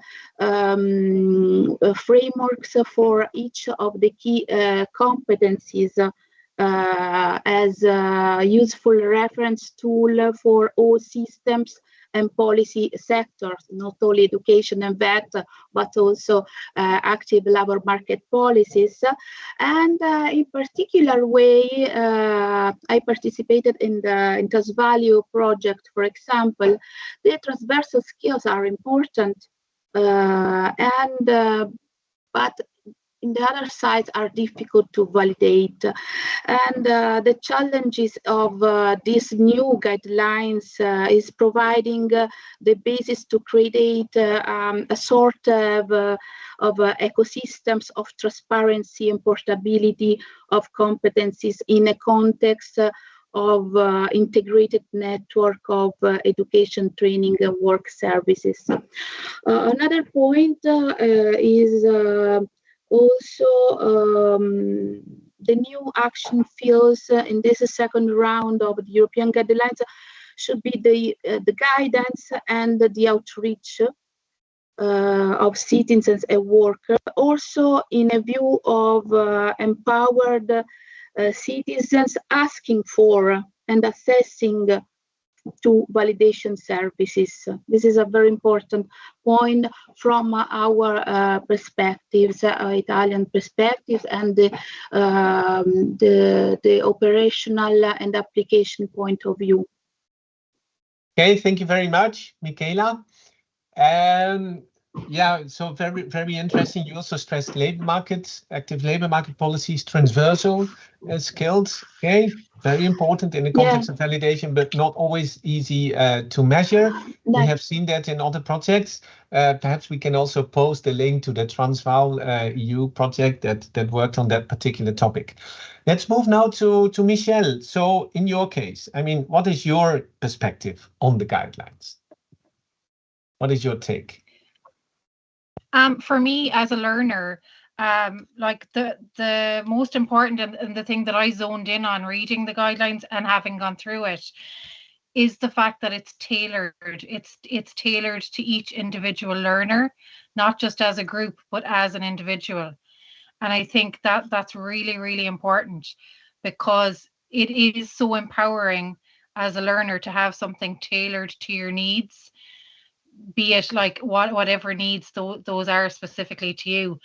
frameworks for each of the key competencies as a useful reference tool for all systems and policy sectors, not only education and vet, but also active labor market policies. And in particular way, I participated in the TransValue project, for example. The transversal skills are important, but in the other side are difficult to validate. And the challenges of these new guidelines is providing the basis to create a sort of ecosystems of transparency and portability of competencies in a context of integrated network of education, training, and work services. Another point is also the new action fields in this second round of the European guidelines should be the guidance and the outreach of citizens and workers, also in a view of empowered citizens asking for and assessing to validation services. This is a very important point from our perspectives, Italian perspectives, and the operational and application point of view. Okay, thank you very much, Michaela. Yeah, so very, very interesting. You also stressed labor markets, active labor market policies, transversal skills. Okay, very important in the context of validation, but not always easy to measure. We have seen that in other projects. Perhaps we can also post the link to the TransVal EU project that worked on that particular topic. Let's move now to Michelle. So in your case, I mean, what is your perspective on the guidelines? What is your take? For me as a learner, like the most important and the thing that I zoned in on reading the guidelines and having gone through it is the fact that it's tailored. It's tailored to each individual learner, not just as a group, but as an individual. And I think that that's really, really important, because it is so empowering as a learner to have something tailored to your needs, be it like whatever needs those are specifically to you.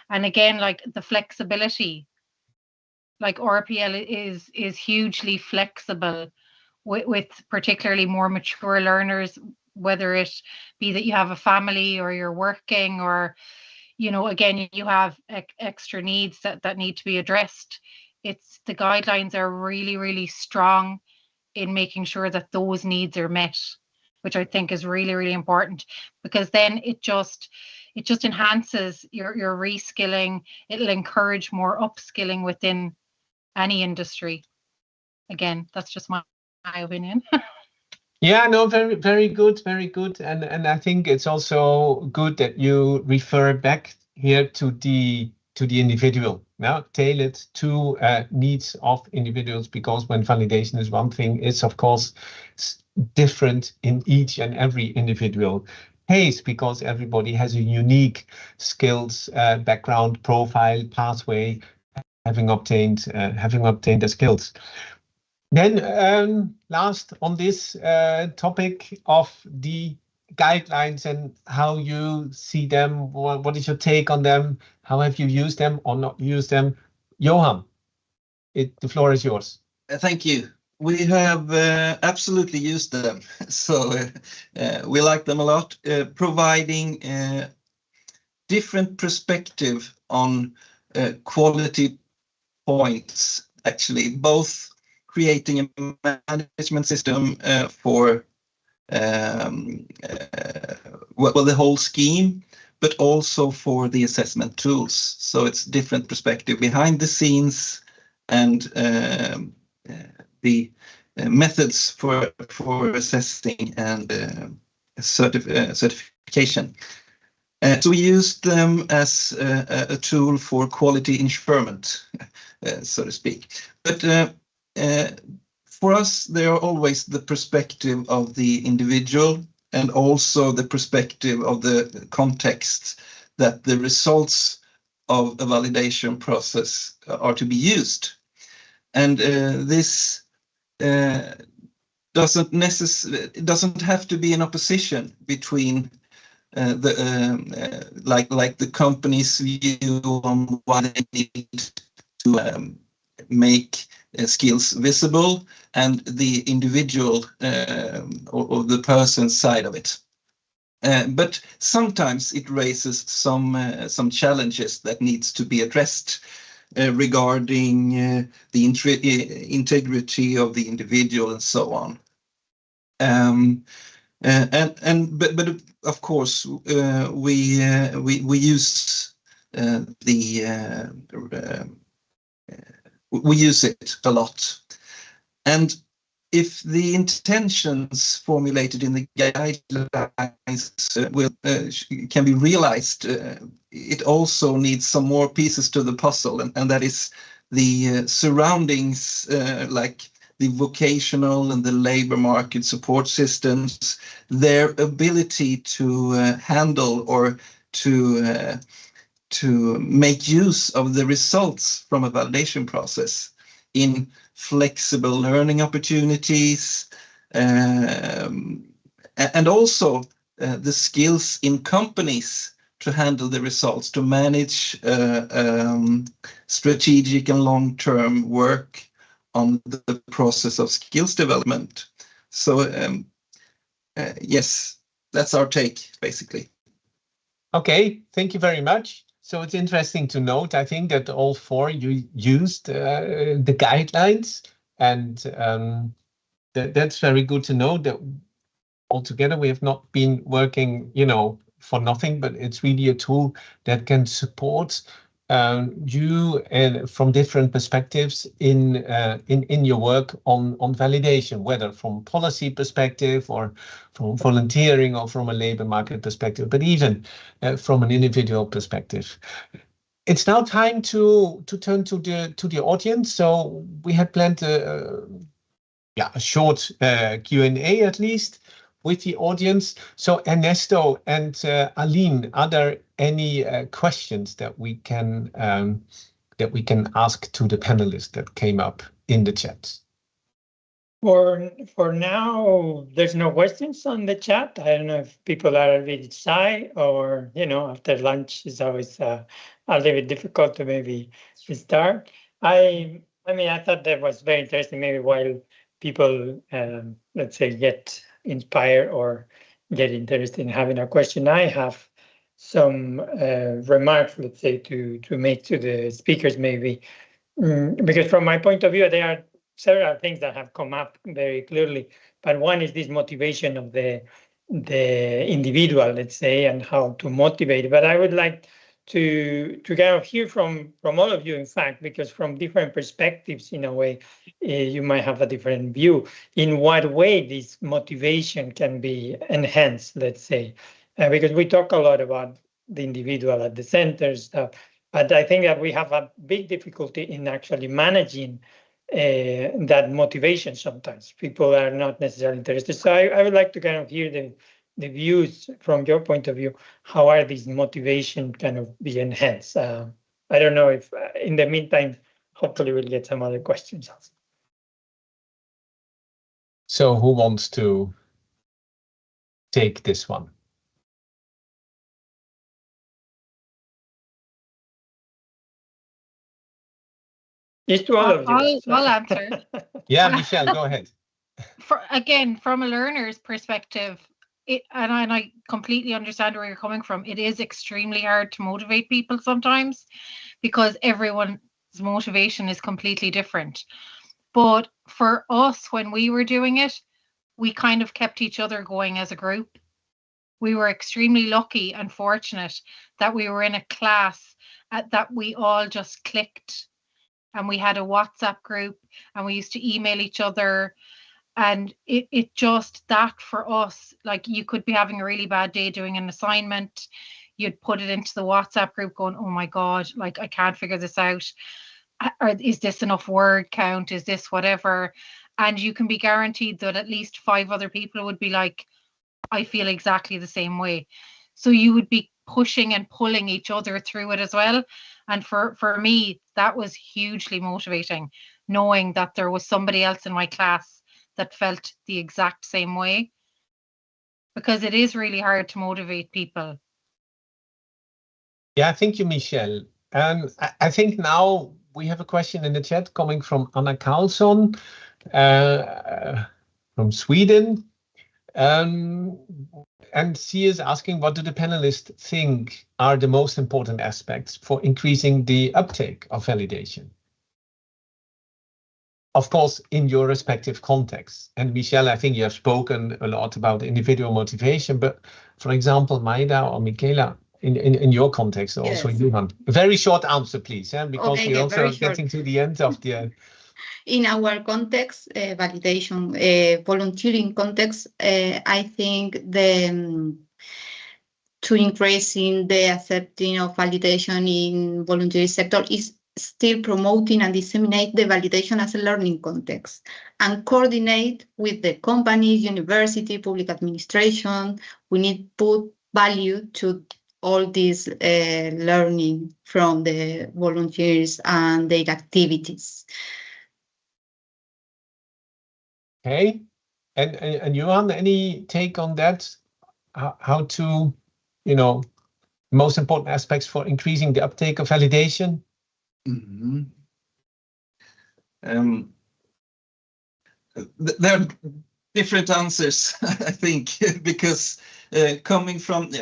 And again, like the flexibility, like RPL is hugely flexible with particularly more mature learners, whether it be that you have a family or you're working, or, you know, again, you have extra needs that need to be addressed. It's the guidelines are really, really strong in making sure that those needs are met, which I think is really, really important, because then it just enhances your reskilling. It'll encourage more upskilling within any industry. Again, that's just my opinion. Yeah, no, very, very good, very good. And I think it's also good that you refer back here to the individual, now tailored to needs of individuals, because when validation is one thing, it's of course different in each and every individual case, because everybody has a unique skills, background, profile, pathway, having obtained the skills. Then last on this topic of the guidelines and how you see them, what is your take on them? How have you used them or not used them? Johan, the floor is yours. Thank you. We have absolutely used them. So we like them a lot, providing different perspective on quality points, actually, both creating a management system for the whole scheme, but also for the assessment tools. So it's different perspective behind the scenes, and the methods for assessing and certification. So we used them as a tool for quality ensurement, so to speak. But for us, they are always the perspective of the individual, and also the perspective of the context that the results of a validation process are to be used. And this doesn't have to be an opposition between like the company's view on why they need to make skills visible, and the individual or the person's side of it. But sometimes it raises some challenges that needs to be addressed regarding the integrity of the individual and so on. But of course we use we use it a lot. And if the intentions formulated in the guidelines can be realized, it also needs some more pieces to the puzzle, and that is the surroundings, like the vocational and the labor market support systems, their ability to handle or to make use of the results from a validation process in flexible learning opportunities, and also the skills in companies to handle the results, to manage strategic and long-term work on the process of skills development. So yes, that's our take, basically. Okay, thank you very much. So it's interesting to note, I think, that all four you used the guidelines, and that's very good to know that altogether we have not been working, for nothing, but it's really a tool that can support you from different perspectives in your work on validation, whether from policy perspective or from volunteering or from a labor market perspective, but even from an individual perspective. It's now time to turn to the audience. So we had planned a short Q&A at least with the audience. So Ernesto and Aline, are there any questions that we can ask to the panelists that came up in the chat? For now, there's no questions on the chat. I don't know if people are a bit shy, or after lunch is always a little bit difficult to maybe start. I thought that was very interesting. Maybe while people, let's say, get inspired or get interested in having a question, I have some remarks, let's say, to make to the speakers, maybe, because from my point of view, there are several things that have come up very clearly, but one is this motivation of the individual, let's say, and how to motivate. But I would like to kind of hear from all of you, in fact, because from different perspectives, in a way, you might have a different view. In what way this motivation can be enhanced, let's say, because we talk a lot about the individual at the center stuff, but I think that we have a big difficulty in actually managing that motivation. Sometimes people are not necessarily interested. So I would like to kind of hear the views from your point of view. How are these motivation kind of be enhanced? I don't know if in the meantime, hopefully we'll get some other questions also. So who wants to take this one? It's to all of you. I'll answer. Yeah, Michelle, go ahead. Again, from a learner's perspective, and I completely understand where you're coming from. It is extremely hard to motivate people sometimes because everyone's motivation is completely different. But for us, when we were doing it, we kind of kept each other going as a group. We were extremely lucky and fortunate that we were in a class that we all just clicked, and we had a WhatsApp group, and we used to email each other. And it just, that for us, like, you could be having a really bad day doing an assignment, you'd put it into the WhatsApp group going, oh my God, like, I can't figure this out. Or is this enough word count? Is this whatever? And you can be guaranteed that at least 5 other people would be like, I feel exactly the same way. So you would be pushing and pulling each other through it as well. And for me, that was hugely motivating, knowing that there was somebody else in my class that felt the exact same way, because it is really hard to motivate people. Yeah, thank you, Michelle. And I think now we have a question in the chat coming from Anna Karlsson from Sweden. And she is asking, what do the panelists think are the most important aspects for increasing the uptake of validation? Of course, in your respective contexts. And Michelle, I think you have spoken a lot about individual motivation, but for example, Maida or Michaela, in your context also, yes. Johan, a very short answer, please, because okay, we're also getting to the end of the... In our context, validation, volunteering context, I think to increasing the accepting of validation in voluntary sector is still promoting and disseminate the validation as a learning context and coordinate with the companies, university, public administration. We need to put value to all this learning from the volunteers and their activities. Okay, and Johan, any take on that? How to, most important aspects for increasing the uptake of validation? Mm-hmm. There are different answers, I think, because coming from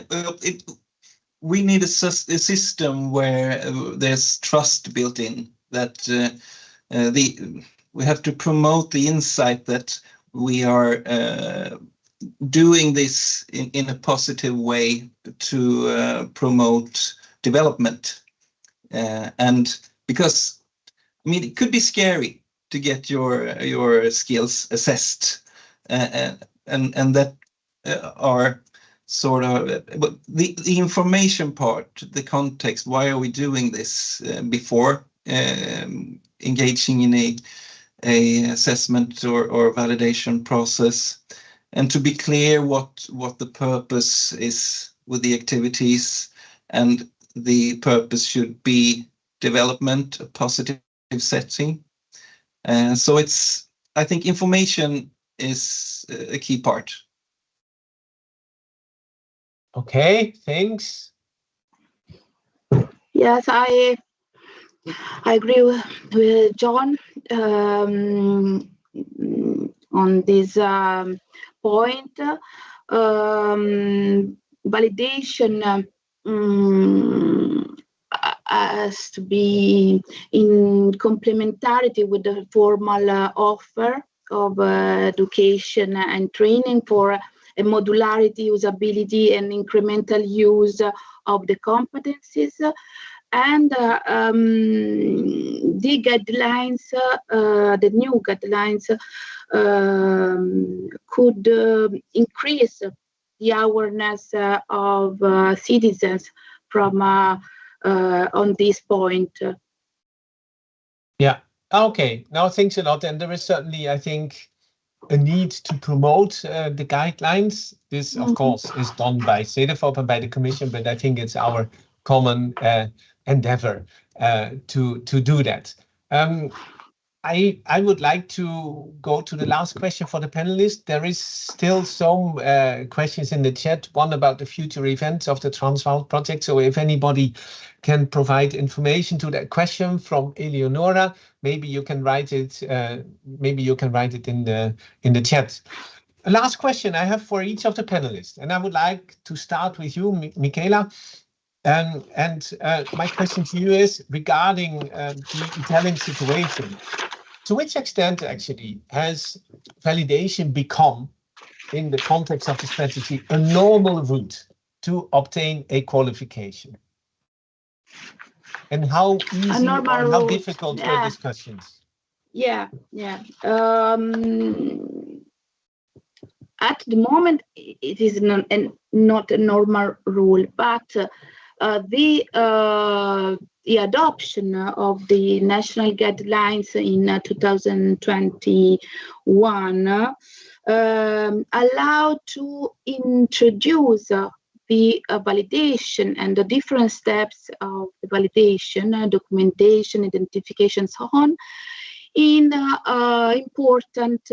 we need a system where there's trust built in, that we have to promote the insight that we are doing this in a positive way to promote development. And because, it could be scary to get your skills assessed, and that are sort of the information part, the context. Why are we doing this before engaging in a assessment or validation process, and to be clear what the purpose is with the activities, and the purpose should be development, a positive setting. So I think information is a key part. Okay, thanks. Yes, I agree with John on this point. Validation has to be in complementarity with the formal offer of education and training for a modularity, usability, and incremental use of the competencies. And the guidelines, the new guidelines, could increase the awareness of citizens from on this point. Yeah. Okay. Now, thanks a lot. And there is certainly, I think, a need to promote the guidelines. This, of course, is done by CEDEFOP and by the Commission, but I think it's our common endeavor to do that. I would like to go to the last question for the panelists. There is still some questions in the chat, one about the future events of the Transvaal project. So if anybody can provide information to that question from Eleonora, maybe you can write it. Maybe you can write it in the chat. A last question I have for each of the panelists, and I would like to start with you, Michaela. And my question to you is regarding the Italian situation. To which extent, actually, has validation become, in the context of the strategy, a normal route to obtain a qualification? And how easy or how difficult were discussions? Yeah. At the moment, it is not a normal rule, but the adoption of the national guidelines in 2021 allowed to introduce the validation and the different steps of the validation, documentation, identification, so on, in important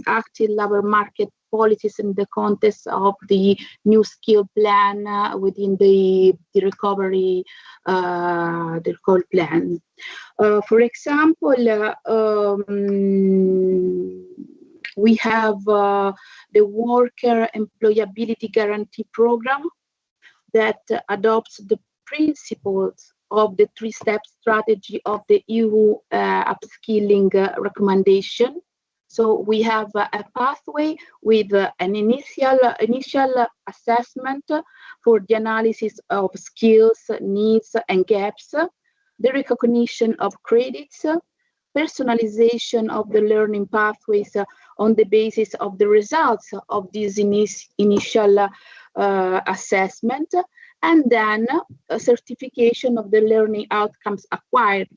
active labor market policies in the context of the new skill plan within the recovery plan. For example, we have the Worker Employability Guarantee Program that adopts the principles of the three-step strategy of the EU upskilling recommendation. So we have a pathway with an initial assessment for the analysis of skills, needs, and gaps, the recognition of credits, personalization of the learning pathways on the basis of the results of this initial assessment, and then a certification of the learning outcomes acquired.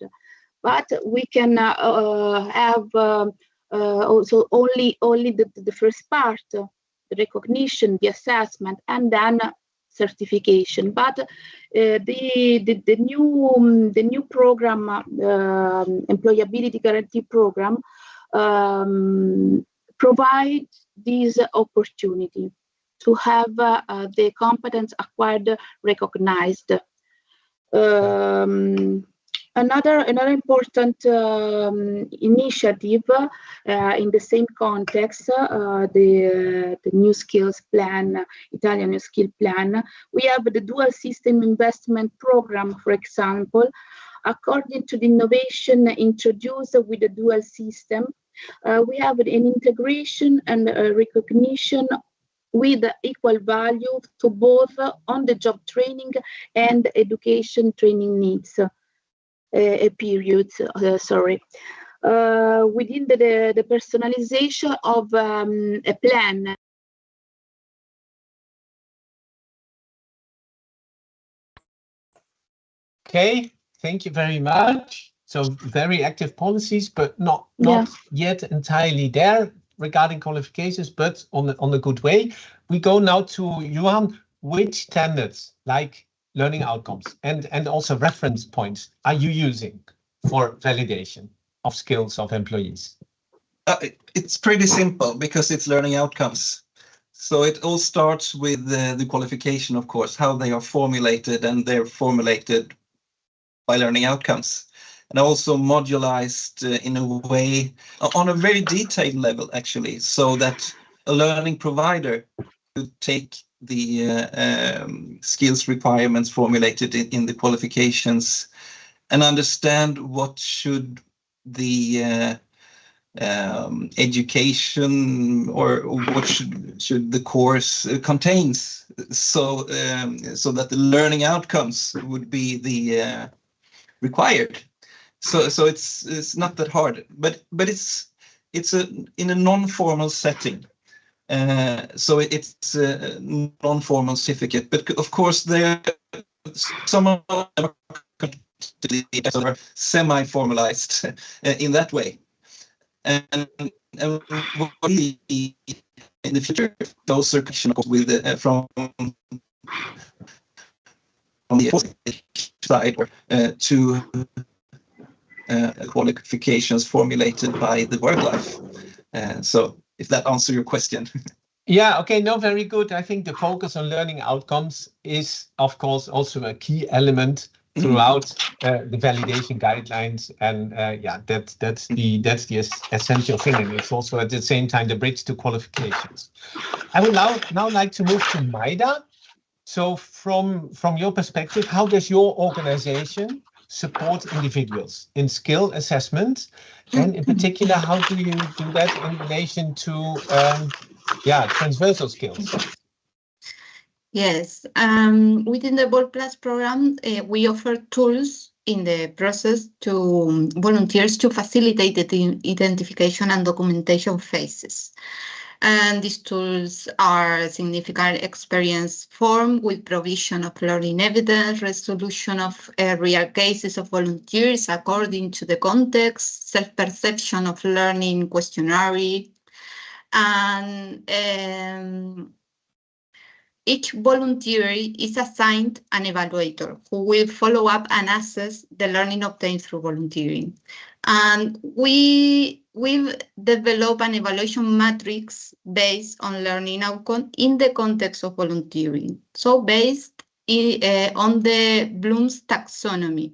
But we can have also only the first part, the recognition, the assessment, and then certification. But the new program, Employability Guarantee Program, provides this opportunity to have the competence acquired recognized. Another important initiative in the same context, the new skills plan, Italian new skill plan, we have the dual system investment program, for example. According to the innovation introduced with the dual system, we have an integration and a recognition with equal value to both on-the-job training and education training needs. Periods, within the personalization of a plan Okay, thank you very much. So very active policies, but not yet entirely there regarding qualifications, but on a good way. We go now to Johan. Which standards, like learning outcomes and also reference points, are you using for validation of skills of employees? It's pretty simple because it's learning outcomes. So it all starts with the qualification, of course, how they are formulated, and they're formulated by learning outcomes. And also modularized in a way, on a very detailed level, actually, so that a learning provider could take the skills requirements formulated in the qualifications and understand what should the education or what should the course contains, so that the learning outcomes would be the required. So it's not that hard, but it's in a non-formal setting. So it's a non-formal certificate, but of course some of them are semi-formalized in that way. And in the future, those are with from the side to qualifications formulated by the work life. So if that answers your question. Yeah, okay, no, very good. I think the focus on learning outcomes is, of course, also a key element throughout the validation guidelines, and yeah, that's the essential thing, and it's also at the same time the bridge to qualifications. I would now like to move to Maida. So from your perspective, how does your organization support individuals in skill assessment, and in particular, how do you do that in relation to transversal skills? Yes, within the Bold Plus program, we offer tools in the process to volunteers to facilitate the identification and documentation phases. And these tools are significant experience form with provision of learning evidence, resolution of real cases of volunteers according to the context, self-perception of learning questionnaire, and each volunteer is assigned an evaluator who will follow up and assess the learning obtained through volunteering. And we've developed an evaluation matrix based on learning outcome in the context of volunteering. So based on the Bloom's taxonomy.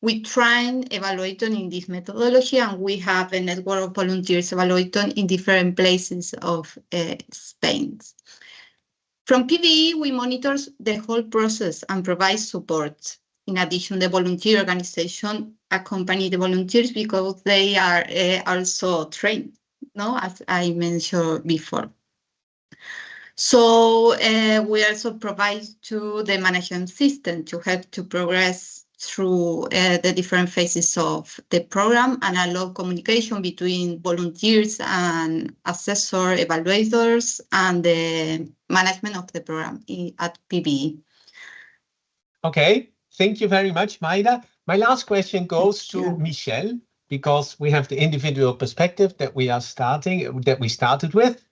We train evaluators in this methodology, and we have a network of volunteers evaluating in different places of Spain. From PVE, we monitor the whole process and provide support. In addition, the volunteer organization accompany the volunteers because they are also trained, as I mentioned before. So we also provide to the management system to help to progress through the different phases of the program and allow communication between volunteers and assessor evaluators and the management of the program at PBE. Okay, thank you very much, Maida. My last question goes to Michelle, because we have the individual perspective that we started with,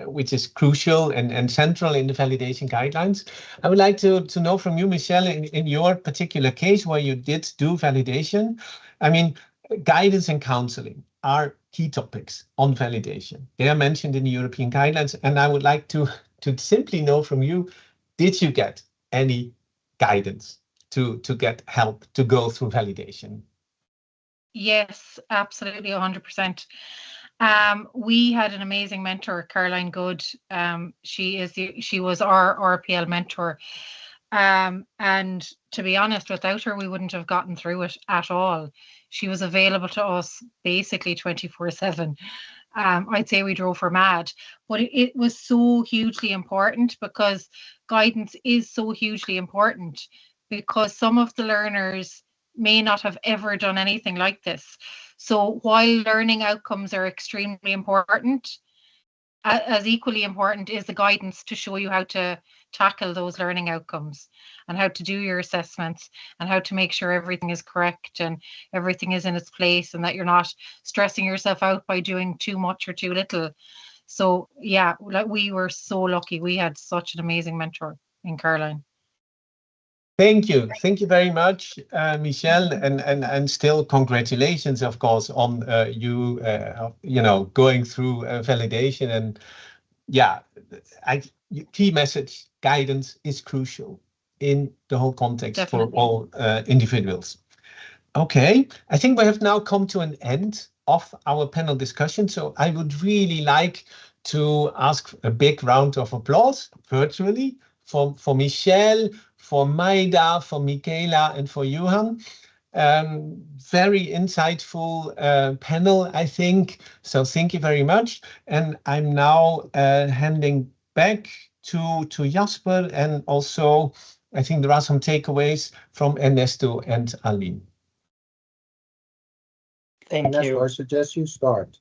which is crucial and central in the validation guidelines. I would like to know from you, Michelle, in your particular case where you did do validation, I mean, guidance and counseling are key topics on validation. They are mentioned in the European guidelines, and I would like to simply know from you, did you get any guidance to get help to go through validation? Yes, absolutely, 100%. We had an amazing mentor, Caroline Good. She was our RPL mentor. And to be honest, without her, we wouldn't have gotten through it at all. She was available to us basically 24/7. I'd say we drove her mad, but it was so hugely important, because guidance is so hugely important, because some of the learners may not have ever done anything like this. So while learning outcomes are extremely important, as equally important is the guidance to show you how to tackle those learning outcomes and how to do your assessments and how to make sure everything is correct and everything is in its place and that you're not stressing yourself out by doing too much or too little. So yeah, like we were so lucky. We had such an amazing mentor in Caroline. Thank you very much, Michelle, and still congratulations, of course, on you going through validation. And yeah, key message: guidance is crucial in the whole context. Definitely. For all individuals. Okay, I think we have now come to an end of our panel discussion. So I would really like to ask a big round of applause virtually for Michelle, for Maida, for Michaela, and for Johan. Very insightful panel, I think. So thank you very much. And I'm now handing back to Jasper, and also I think there are some takeaways from Ernesto and Aline. Thank you. I suggest you start.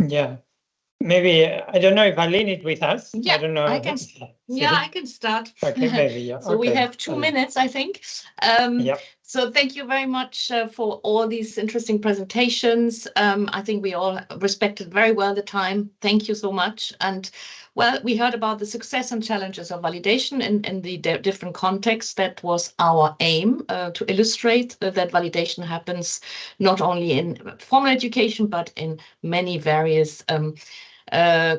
Yeah. Maybe, I don't know if Aline is with us. Yeah, I don't know. I can start. Okay, maybe, yeah. So we have 2 minutes, I think. So thank you very much for all these interesting presentations. I think we all respected very well the time. Thank you so much. And well, we heard about the success and challenges of validation in the different contexts. That was our aim, to illustrate that validation happens not only in formal education, but in many various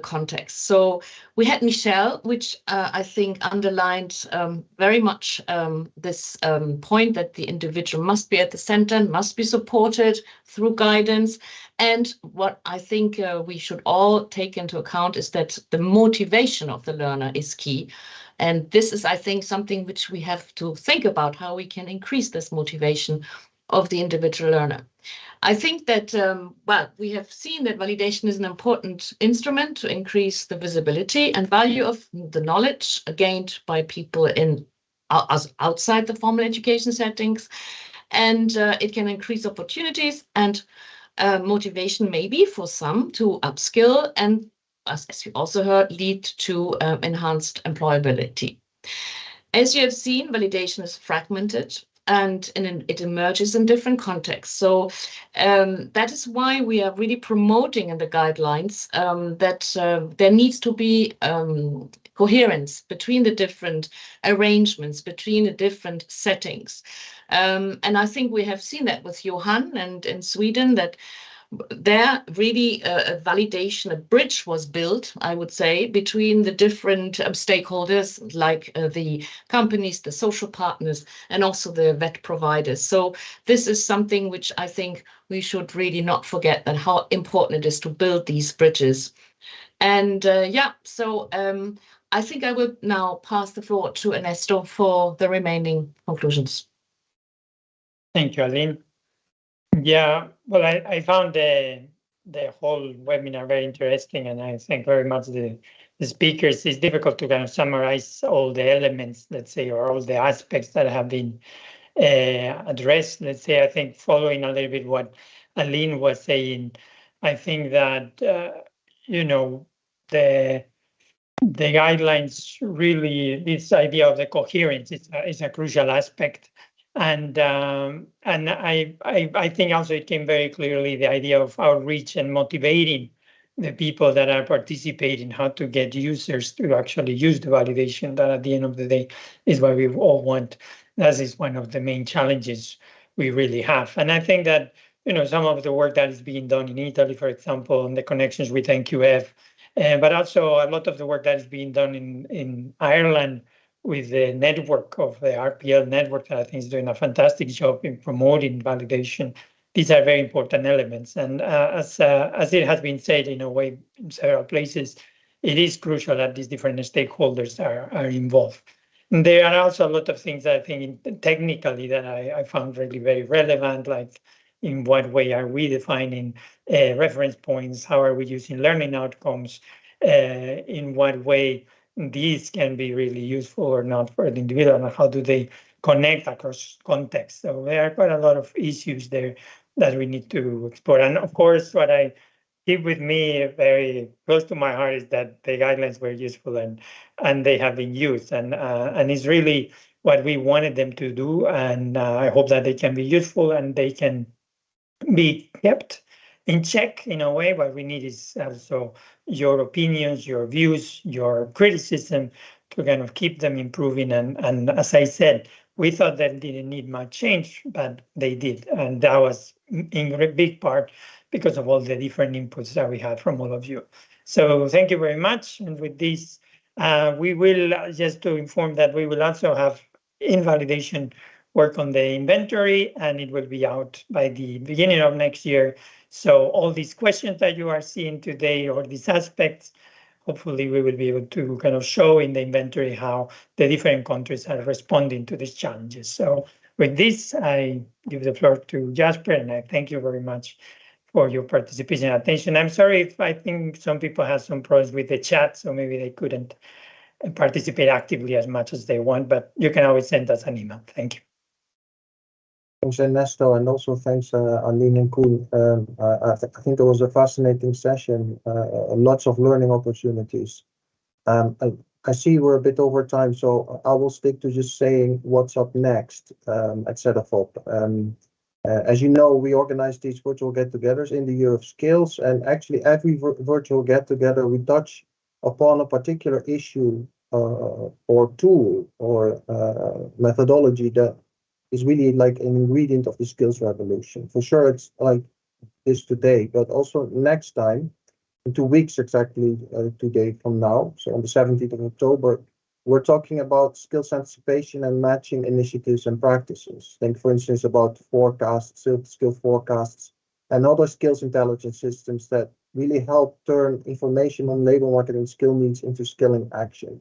context. So we had Michelle, which I think underlined very much this point that the individual must be at the center, must be supported through guidance. And what I think we should all take into account is that the motivation of the learner is key. And this is, I think, something which we have to think about, how we can increase this motivation of the individual learner. I think that, well, we have seen that validation is an important instrument to increase the visibility and value of the knowledge gained by people outside the formal education settings. And it can increase opportunities and motivation maybe for some to upskill and, as you also heard, lead to enhanced employability. As you have seen, validation is fragmented, and it emerges in different contexts. So that is why we are really promoting in the guidelines that there needs to be coherence between the different arrangements, between the different settings. And I think we have seen that with Johan and in Sweden, that there really a validation, a bridge was built, I would say, between the different stakeholders, like the companies, the social partners, and also the vet providers. So this is something which I think we should really not forget, that how important it is to build these bridges. And so I think I will now pass the floor to Ernesto for the remaining conclusions. Thank you, Aline. Yeah, well, I found the whole webinar very interesting, and I thank very much the speakers. It's difficult to kind of summarize all the elements, let's say, or all the aspects that have been addressed. Let's say, I think following a little bit what Aline was saying, I think that, the guidelines really, this idea of the coherence is a crucial aspect. And I think also it came very clearly the idea of outreach and motivating the people that are participating, how to get users to actually use the validation, that at the end of the day is what we all want. That is one of the main challenges we really have. And I think that, some of the work that is being done in Italy, for example, and the connections with NQF, but also a lot of the work that is being done in Ireland, with the network of the RPL network, that I think is doing a fantastic job in promoting validation. These are very important elements. And as it has been said in a way in several places, it is crucial that these different stakeholders are involved. And there are also a lot of things that I think technically that I found really very relevant, like in what way are we defining reference points? How are we using learning outcomes? In what way these can be really useful or not for the individual, and how do they connect across contexts? So there are quite a lot of issues there that we need to explore. And of course, what I keep with me very close to my heart is that the guidelines were useful and they have been used, and it's really what we wanted them to do, and I hope that they can be useful and they can be kept in check in a way. What we need is also your opinions, your views, your criticism to kind of keep them improving. And as I said, we thought that didn't need much change, but they did. And that was in a big part because of all the different inputs that we had from all of you. So thank you very much. And with this, we will, just to inform that we will also have invalidation work on the inventory, and it will be out by the beginning of next year. So all these questions that you are seeing today, or these aspects, hopefully we will be able to kind of show in the inventory how the different countries are responding to these challenges. So with this, I give the floor to Jasper, and I thank you very much for your participation and attention. I'm sorry if I think some people have some problems with the chat, so maybe they couldn't participate actively as much as they want, but you can always send us an email. Thank you. Thanks, Ernesto, and also thanks, Aline and Koen. I think it was a fascinating session, lots of learning opportunities. I see we're a bit over time, so I will stick to just saying what's up next at CEDEFOP. As you know, we organize these virtual get-togethers in the Year of Skills, and actually every virtual get-together we touch upon a particular issue or tool or methodology that is really like an ingredient of the skills revolution. For sure, it's like this today, but also next time, in 2 weeks exactly today from now, so on the 17th of October, we're talking about skills anticipation and matching initiatives and practices. Think, for instance, about forecasts, skill forecasts, and other skills intelligence systems that really help turn information on labor market and skill needs into skilling action.